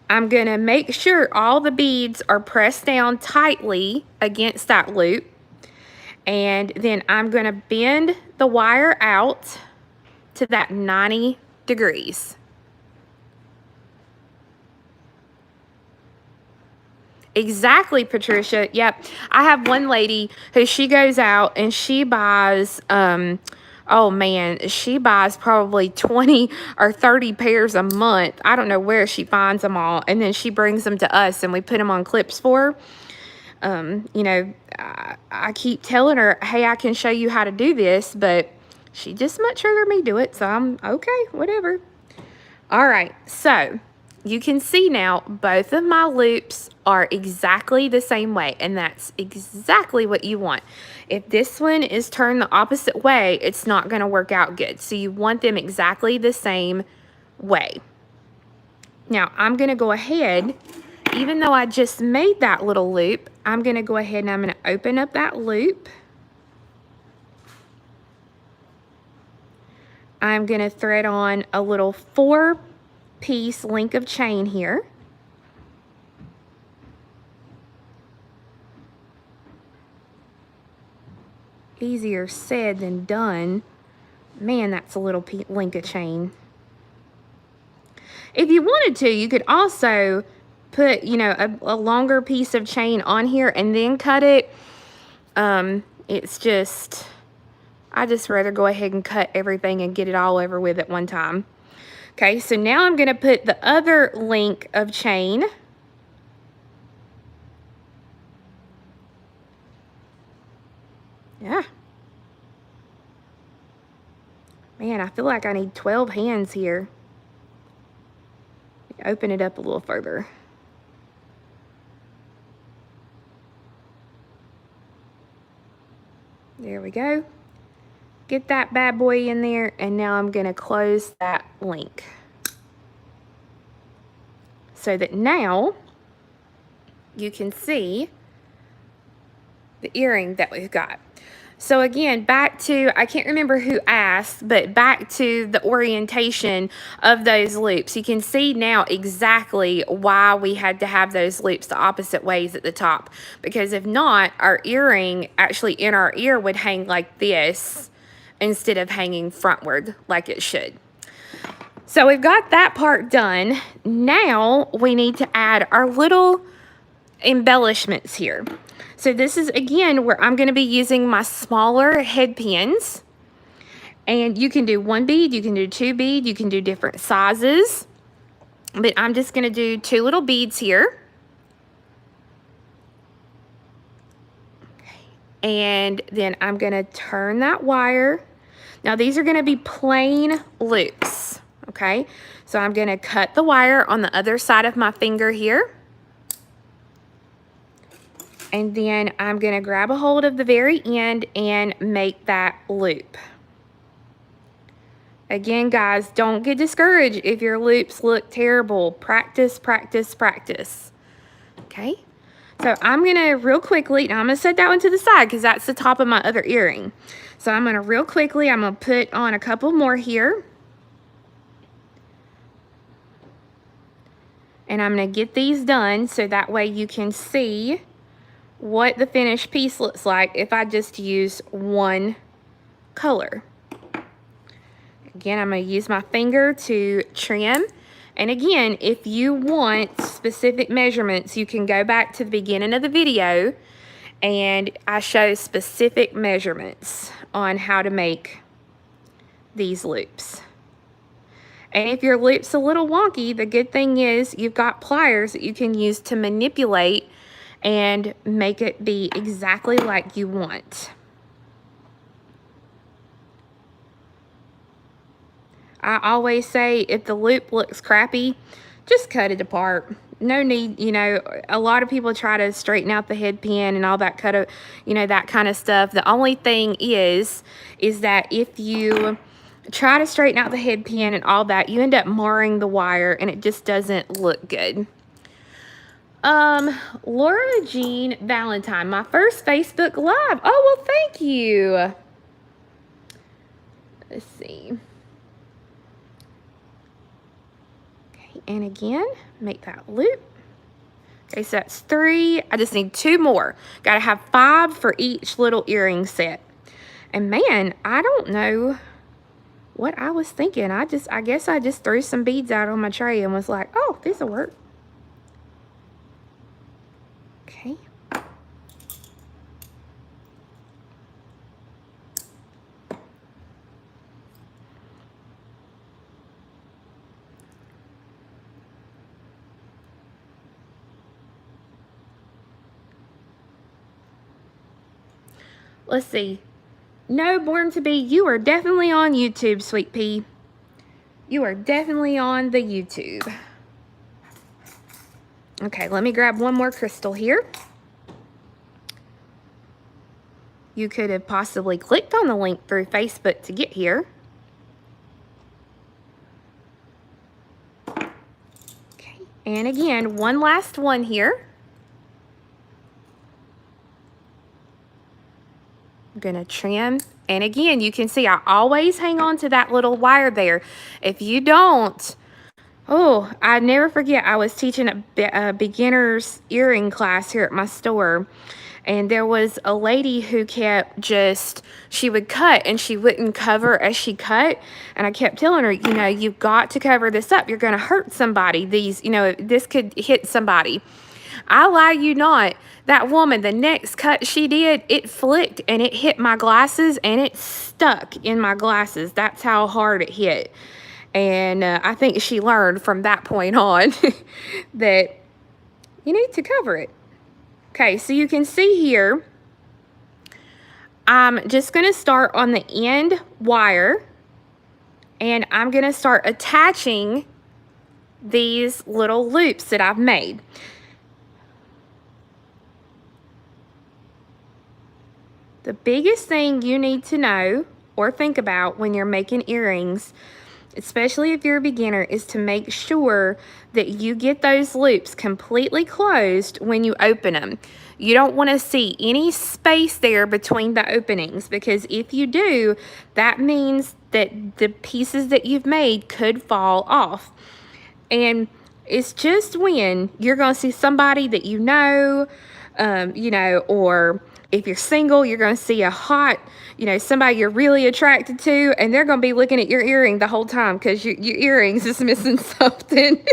I'm going to make sure all the beads are pressed down tightly against that loop. And then I'm going to bend the wire out to that 90 degrees. Exactly, Patricia. Yep. I have one lady who she goes out and she buys Oh man, she buys probably 20 or 30 pairs a month. I don't know where she finds them all. And then she brings them to us and we put them on clips for her. You know, I keep telling her, hey, I can show you how to do this, but she just much rather me do it. So I'm okay, whatever. All right, so you can see now both of my loops are exactly the same way, and that's exactly what you want. If this one is turned the opposite way, it's not going to work out good. So you want them exactly the same way. Now I'm going to go ahead, even though I just made that little loop, I'm going to go ahead and I'm going to open up that loop. I'm going to thread on a little 4-piece link of chain here. Easier said than done. Man, that's a little link of chain. If you wanted to, you could also put, you know, a longer piece of chain on here and then cut it. It's just, I just rather go ahead and cut everything and get it all over with at one time. Okay, so now I'm going to put the other link of chain. Yeah. Man, I feel like I need 12 hands here. Open it up a little further. There we go. Get that bad boy in there, and now I'm going to close that link. So that now you can see the earring that we've got. So again, back to, I can't remember who asked, but back to the orientation of those loops. You can see now exactly why we had to have those loops the opposite ways at the top. Because if not, our earring actually in our ear would hang like this instead of hanging frontward like it should. So we've got that part done. Now we need to add our little embellishments here. So this is, again, where I'm going to be using my smaller head pins. And you can do 1 bead, you can do 2 bead, you can do different sizes. But I'm just going to do 2 little beads here. And then I'm going to turn that wire. Now these are going to be plain loops, okay? So I'm going to cut the wire on the other side of my finger here. And then I'm going to grab a hold of the very end and make that loop. Again, guys, don't get discouraged if your loops look terrible. Practice, practice, practice. Okay? So I'm going to real quickly, now I'm going to set that one to the side because that's the top of my other earring. So I'm going to real quickly, I'm going to put on a couple more here. And I'm going to get these done so that way you can see what the finished piece looks like if I just use one color. Again, I'm going to use my finger to trim. And again, if you want specific measurements, you can go back to the beginning of the video and I show specific measurements on how to make these loops. And if your loop's a little wonky, the good thing is you've got pliers that you can use to manipulate and make it be exactly like you want. I always say if the loop looks crappy, just cut it apart. No need, you know, a lot of people try to straighten out the head pin and all that that kind of stuff. The only thing is that if you try to straighten out the head pin and all that, you end up marring the wire and it just doesn't look good. Laura Jean Valentine, my first Facebook Live. Oh, well, thank you. Let's see. Okay, and again, make that loop. Okay, so that's 3. I just need 2 more. Got to have 5 for each little earring set. And man, I don't know what I was thinking. I guess I just threw some beads out on my tray and was like, oh, this will work. Okay. let's see. No, Born to Be, you are definitely on YouTube, Sweet Pea. You are definitely on the YouTube. Okay, let me grab one more crystal here. You could have possibly clicked on the link through Facebook to get here. Okay, and again, one last one here. I'm gonna trim, and again, you can see I always hang on to that little wire there. If you don't, oh, I never forget, I was teaching a beginner's earring class here at my store, and there was a lady who kept she would cut and she wouldn't cover as she cut, and I kept telling her, you know, you've got to cover this up. You're gonna hurt somebody. These, you know, this could hit somebody. I lie you not, that woman, the next cut she did, it flicked and it hit my glasses and it stuck in my glasses. That's how hard it hit. And I think she learned from that point on that you need to cover it. Okay, so you can see here, I'm just going to start on the end wire, and I'm going to start attaching these little loops that I've made. The biggest thing you need to know or think about when you're making earrings, especially if you're a beginner, is to make sure that you get those loops completely closed when you open them. You don't want to see any space there between the openings, because if you do, that means that the pieces that you've made could fall off. And it's just when you're going to see somebody that you know, or if you're single, you're going to see a hot, somebody you're really attracted to, and they're going to be looking at your earring the whole time because your earrings is missing something.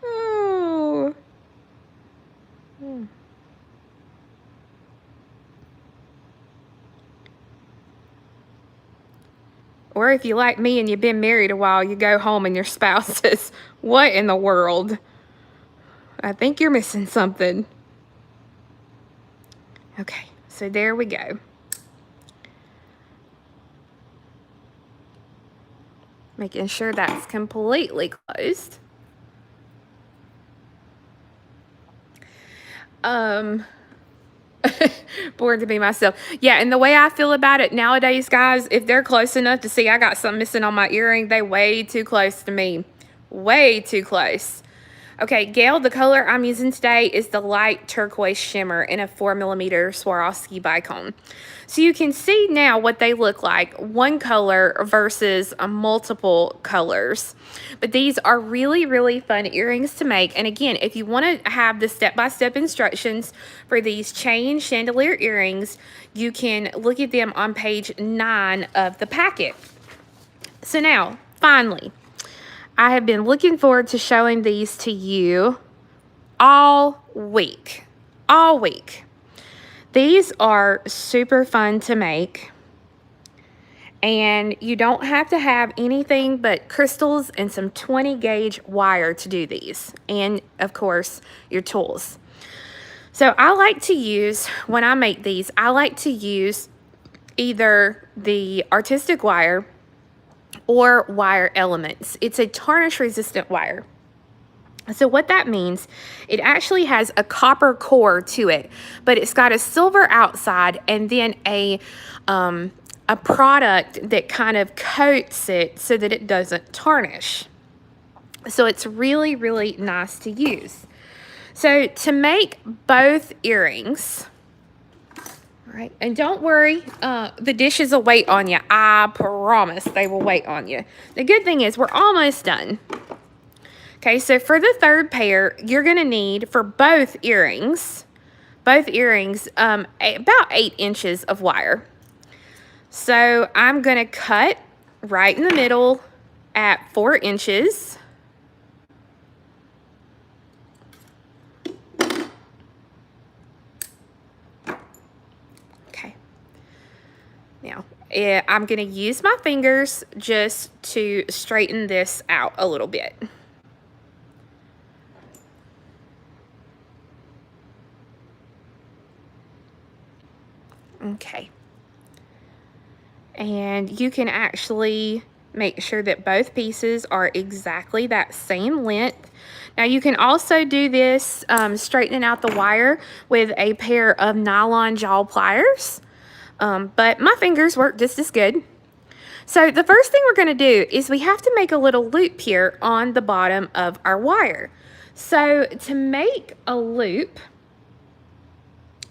Oh. Or if you like me and you've been married a while, you go home and your spouse says, "What in the world? I think you're missing something." Okay, so there we go. Making sure that's completely closed. Born to be myself. Yeah, and the way I feel about it nowadays, guys, if they're close enough to see I got something missing on my earring, they way too close to me. Way too close. Okay, Gail, the color I'm using today is the light turquoise shimmer in a 4mm Swarovski bicone. So you can see now what they look like, one color versus multiple colors. But these are really, really fun earrings to make. And again, if you want to have the step-by-step instructions for these chain chandelier earrings, you can look at them on page 9 of the packet. So now, finally, I have been looking forward to showing these to you all week. All week. These are super fun to make. And you don't have to have anything but crystals and some 20 gauge wire to do these. And, of course, your tools. So I like to use, when I make these, I like to use either the artistic wire or wire elements. It's a tarnish resistant wire. So what that means, it actually has a copper core to it, but it's got a silver outside and then a product that kind of coats it so that it doesn't tarnish. So it's really, really nice to use. So to make both earrings, right, and don't worry, the dishes will wait on you. I promise they will wait on you. The good thing is we're almost done. Okay, so for the third pair, you're going to need, for both earrings, about 8 inches of wire. So I'm going to cut right in the middle at 4 inches. Okay. Now, I'm going to use my fingers just to straighten this out a little bit. Okay. And you can actually make sure that both pieces are exactly that same length. Now you can also do this straightening out the wire with a pair of nylon jaw pliers, but my fingers work just as good. So the first thing we're going to do is we have to make a little loop here on the bottom of our wire. So to make a loop,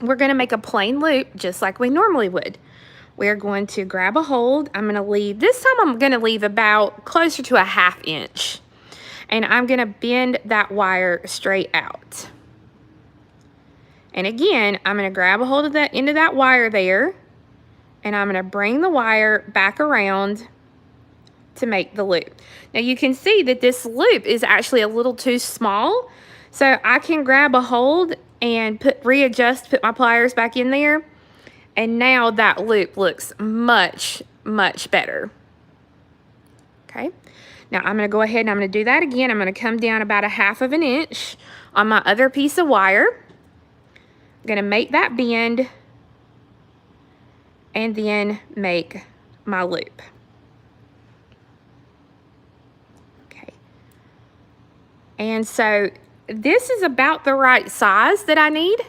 we're going to make a plain loop just like we normally would. We're going to grab a hold. I'm going to leave, this time I'm going to leave about closer to a 1/2 inch. And I'm going to bend that wire straight out. And again, I'm going to grab a hold of that end of that wire there. And I'm going to bring the wire back around to make the loop. Now you can see that this loop is actually a little too small. So I can grab a hold and put my pliers back in there. And now that loop looks much, much better. Okay. Now I'm going to go ahead and I'm going to do that again. I'm going to come down about a 1/2 inch on my other piece of wire. I'm going to make that bend and then make my loop. Okay. And so this is about the right size that I need.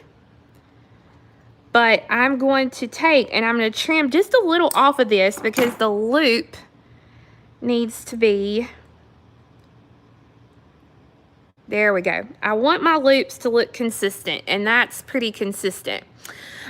But I'm going to take and I'm going to trim just a little off of this because the loop needs to be, there we go. I want my loops to look consistent, and that's pretty consistent.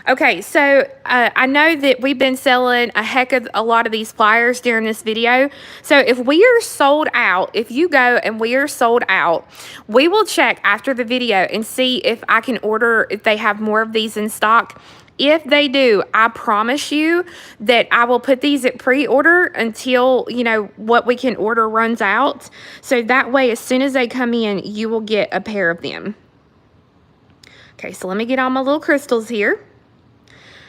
Okay, so I know that we've been selling a heck of a lot of these pliers during this video. So if we are sold out, if you go and we are sold out, we will check after the video and see if I can order, if they have more of these in stock. If they do, I promise you that I will put these at pre-order until, you know, what we can order runs out. So that way, as soon as they come in, you will get a pair of them. Okay, so let me get all my little crystals here.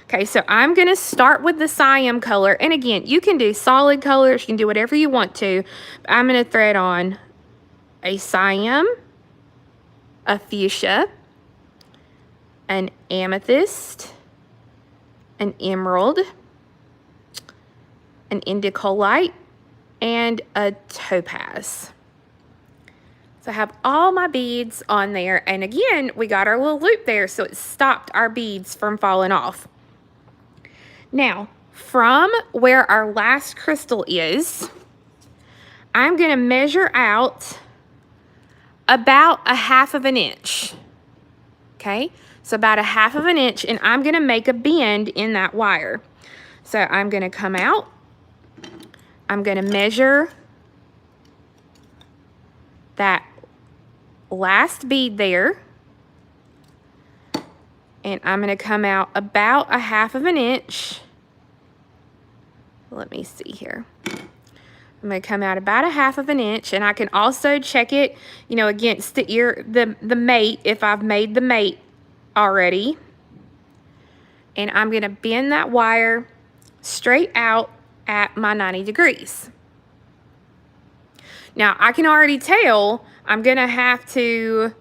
Okay, so I'm going to start with the cyan color. And again, you can do solid colors. You can do whatever you want to. I'm going to thread on a cyan, a fuchsia, an amethyst, an emerald, an indicolite, and a topaz. So I have all my beads on there. And again, we got our little loop there, so it stopped our beads from falling off. Now, from where our last crystal is, I'm going to measure out about a 1/2 inch. Okay? So about a 1/2 inch, and I'm going to make a bend in that wire. So I'm going to come out. I'm going to measure that last bead there. And I'm going to come out about a 1/2 inch. Let me see here. I'm going to come out about a 1/2 inch, and I can also check it, you know, against the mate if I've made the mate already. And I'm going to bend that wire straight out at my 90 degrees. Now, I can already tell I'm going to have to,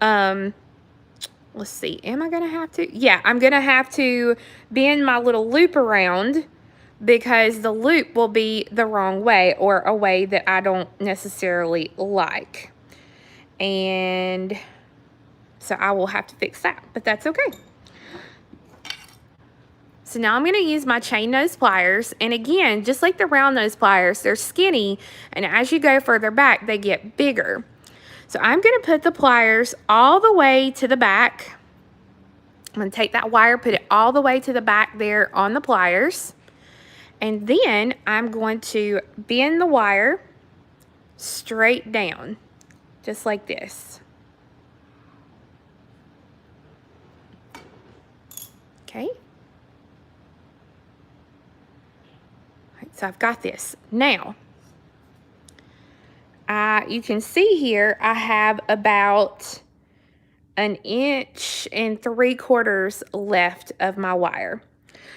let's see, am I going to have to? Yeah, I'm going to have to bend my little loop around because the loop will be the wrong way, or a way that I don't necessarily like. And so I will have to fix that, but that's okay. So now I'm going to use my chain nose pliers. And again, just like the round nose pliers, they're skinny. And as you go further back, they get bigger. So I'm going to put the pliers all the way to the back. I'm going to take that wire, put it all the way to the back there on the pliers. And then I'm going to bend the wire straight down, just like this. Okay. So I've got this. Now, you can see here I have about 1.75 inches left of my wire.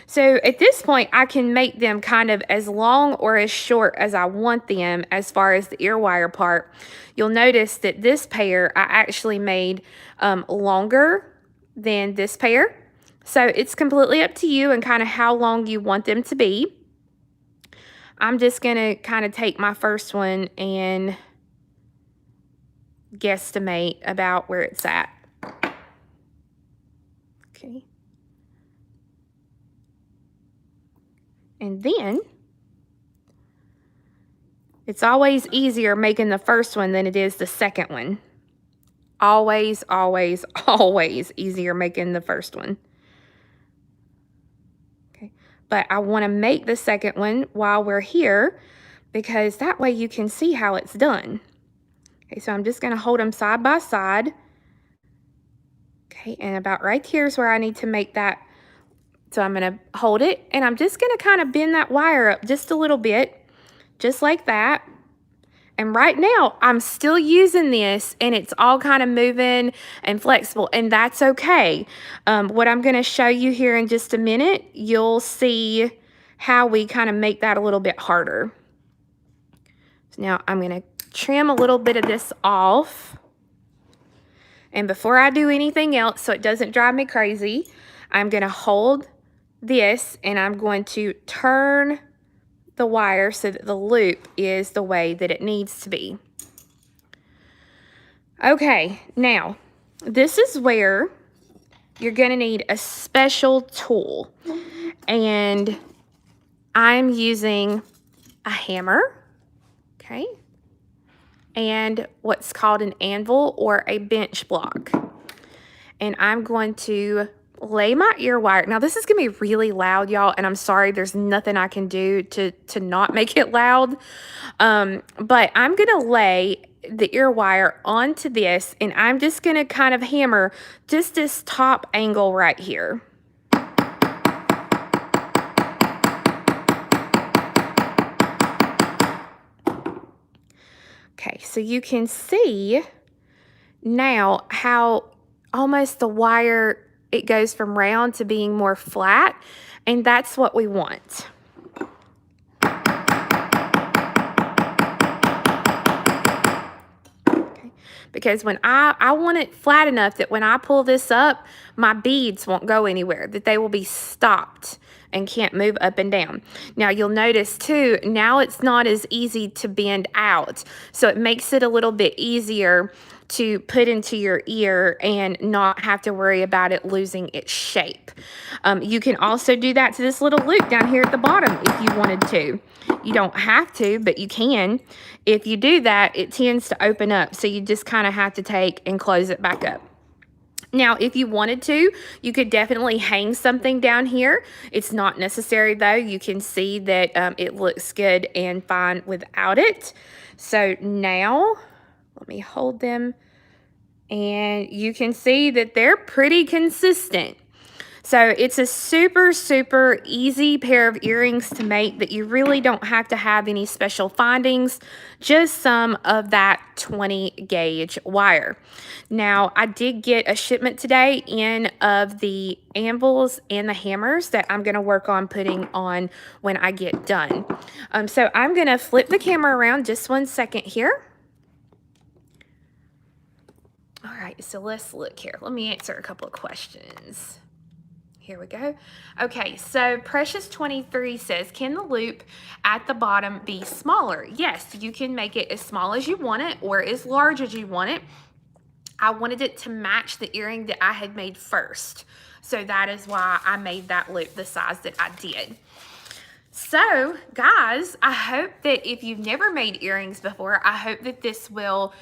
So at this point, I can make them kind of as long or as short as I want them as far as the ear wire part. You'll notice that this pair I actually made longer than this pair. So it's completely up to you and kind of how long you want them to be. I'm just going to kind of take my first one and guesstimate about where it's at. Okay. And then it's always easier making the first one than it is the second one. Always, always, always easier making the first one. Okay. But I want to make the second one while we're here because that way you can see how it's done. Okay, so I'm just going to hold them side by side. Okay, and about right here is where I need to make that. So I'm going to hold it, and I'm just going to kind of bend that wire up just a little bit, just like that. And right now, I'm still using this, and it's all kind of moving and flexible, and that's okay. What I'm going to show you here in just a minute, you'll see how we kind of make that a little bit harder. So now I'm going to trim a little bit of this off. And before I do anything else, so it doesn't drive me crazy, I'm going to hold this, and I'm going to turn the wire so that the loop is the way that it needs to be. Okay, now this is where you're going to need a special tool, and I'm using a hammer, okay, and what's called an anvil or a bench block, and I'm going to lay my ear wire. Now this is gonna be really loud, y'all, and I'm sorry, there's nothing I can do to not make it loud. But I'm gonna lay the ear wire onto this, and I'm just gonna kind of hammer just this top angle right here. Okay, so you can see now how almost the wire, it goes from round to being more flat, and that's what we want. Okay. Because when I want it flat enough that when I pull this up, my beads won't go anywhere, that they will be stopped and can't move up and down. Now you'll notice too, now it's not as easy to bend out, so it makes it a little bit easier to put into your ear and not have to worry about it losing its shape. You can also do that to this little loop down here at the bottom if you wanted to. You don't have to, but you can. If you do that, it tends to open up, so you just kind of have to take and close it back up. Now, if you wanted to, you could definitely hang something down here. It's not necessary, though. You can see that it looks good and fine without it. So now, let me hold them, and you can see that they're pretty consistent. So it's a super, super easy pair of earrings to make that you really don't have to have any special findings, just some of that 20 gauge wire. Now, I did get a shipment today in of the anvils and the hammers that I'm going to work on putting on when I get done. So I'm going to flip the camera around just 1 second here. All right, so let's look here. Let me answer a couple of questions. Here we go. Okay, so Precious23 says, can the loop at the bottom be smaller? Yes, you can make it as small as you want it or as large as you want it. I wanted it to match the earring that I had made first. So that is why I made that loop the size that I did. So, guys, I hope that if you've never made earrings before, I hope that this will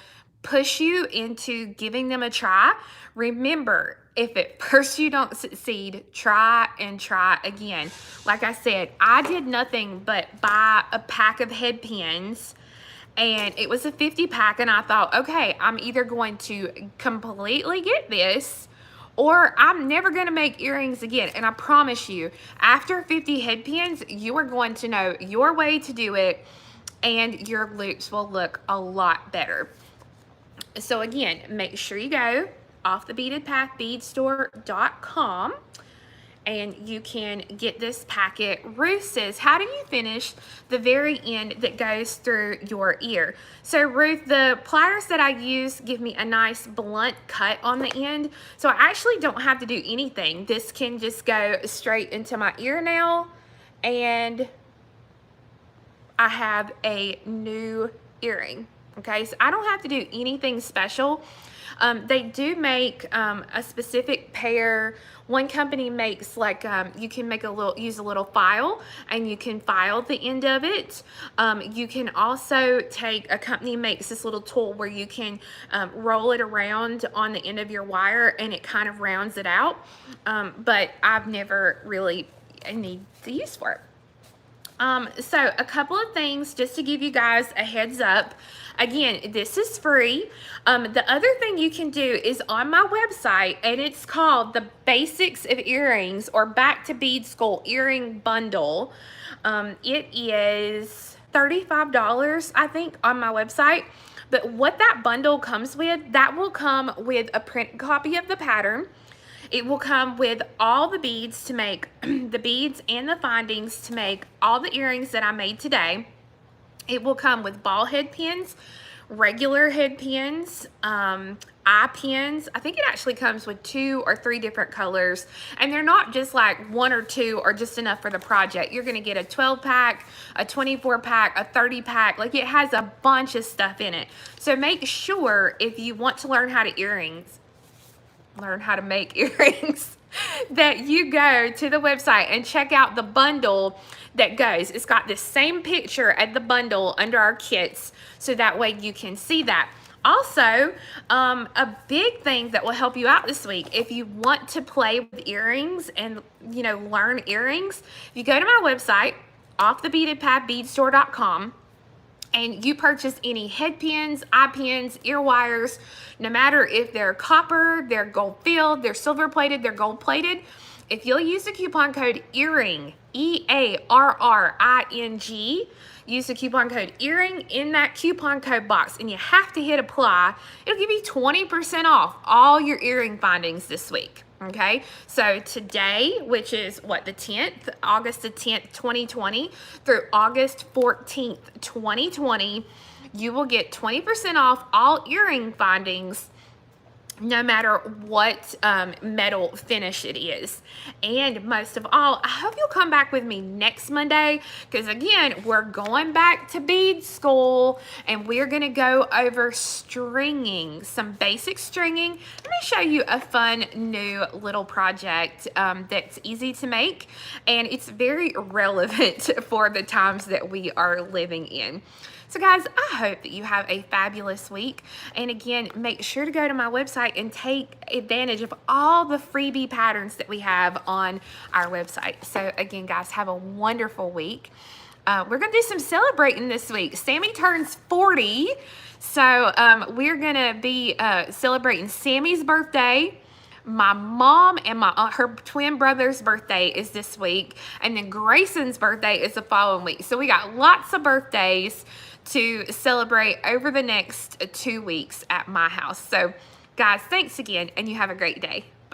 push you into giving them a try. Remember, if at first you don't succeed, try and try again. Like I said, I did nothing but buy a pack of head pins, and it was a 50 pack, and I thought, okay, I'm either going to completely get this or I'm never going to make earrings again. And I promise you, after 50 head pins, you are going to know your way to do it, and your loops will look a lot better. So again, make sure you go off the beaded path beadstore.com and you can get this packet. Ruth says, how do you finish the very end that goes through your ear? So Ruth, the pliers that I use give me a nice blunt cut on the end, so I actually don't have to do anything. This can just go straight into my ear now, and I have a new earring. Okay, so I don't have to do anything special. They do make a specific pair. One company makes like you can make use a little file, and you can file the end of it. You can also a company makes this little tool where you can roll it around on the end of your wire, and it kind of rounds it out. But I've never really need to use for it. So a couple of things just to give you guys a heads up. Again, this is free. The other thing you can do is on my website, and it's called the Basics of Earrings, or Back to Bead School Earring Bundle. It is $35, I think, on my website. But what that bundle comes with, that will come with a print copy of the pattern. It will come with all the beads to make, the beads and the findings to make all the earrings that I made today. It will come with ball head pins, regular head pins, eye pins. I think it actually comes with 2 or 3 different colors, and they're not just like 1 or 2 or just enough for the project. You're going to get a 12 pack, a 24 pack, a 30 pack. Like, it has a bunch of stuff in it. So make sure, if you want to learn how to learn how to make earrings, that you go to the website and check out the bundle that goes. It's got the same picture at the bundle under our kits, so that way you can see that. Also, a big thing that will help you out this week, if you want to play with earrings and, you know, learn earrings, if you go to my website, offthebeadedpathbeadstore.com, and you purchase any head pins, eye pins, ear wires, no matter if they're copper, they're gold filled, they're silver plated, they're gold plated, if you'll use the coupon code EARRING, EARRING, use the coupon code EARRING in that coupon code box, and you have to hit apply. It'll give you 20% off all your earring findings this week. Okay, so today, which is what, the 10th, August the 10th, 2020 through August 14th, 2020, you will get 20% off all earring findings, no matter what metal finish it is. And most of all, I hope you'll come back with me next Monday, because again, we're going back to bead school, and we're gonna go over stringing, some basic stringing. Let me show you a fun new little project that's easy to make, and it's very relevant for the times that we are living in. So guys, I hope that you have a fabulous week. And again, make sure to go to my website and take advantage of all the freebie patterns that we have on our website. So again, guys, have a wonderful week. We're going to do some celebrating this week. Sammy turns 40. So we're going to be celebrating Sammy's birthday. My mom and her twin brother's birthday is this week, and then Grayson's birthday is the following week. So we got lots of birthdays to celebrate over the next 2 weeks at my house. So guys, thanks again, and you have a great day.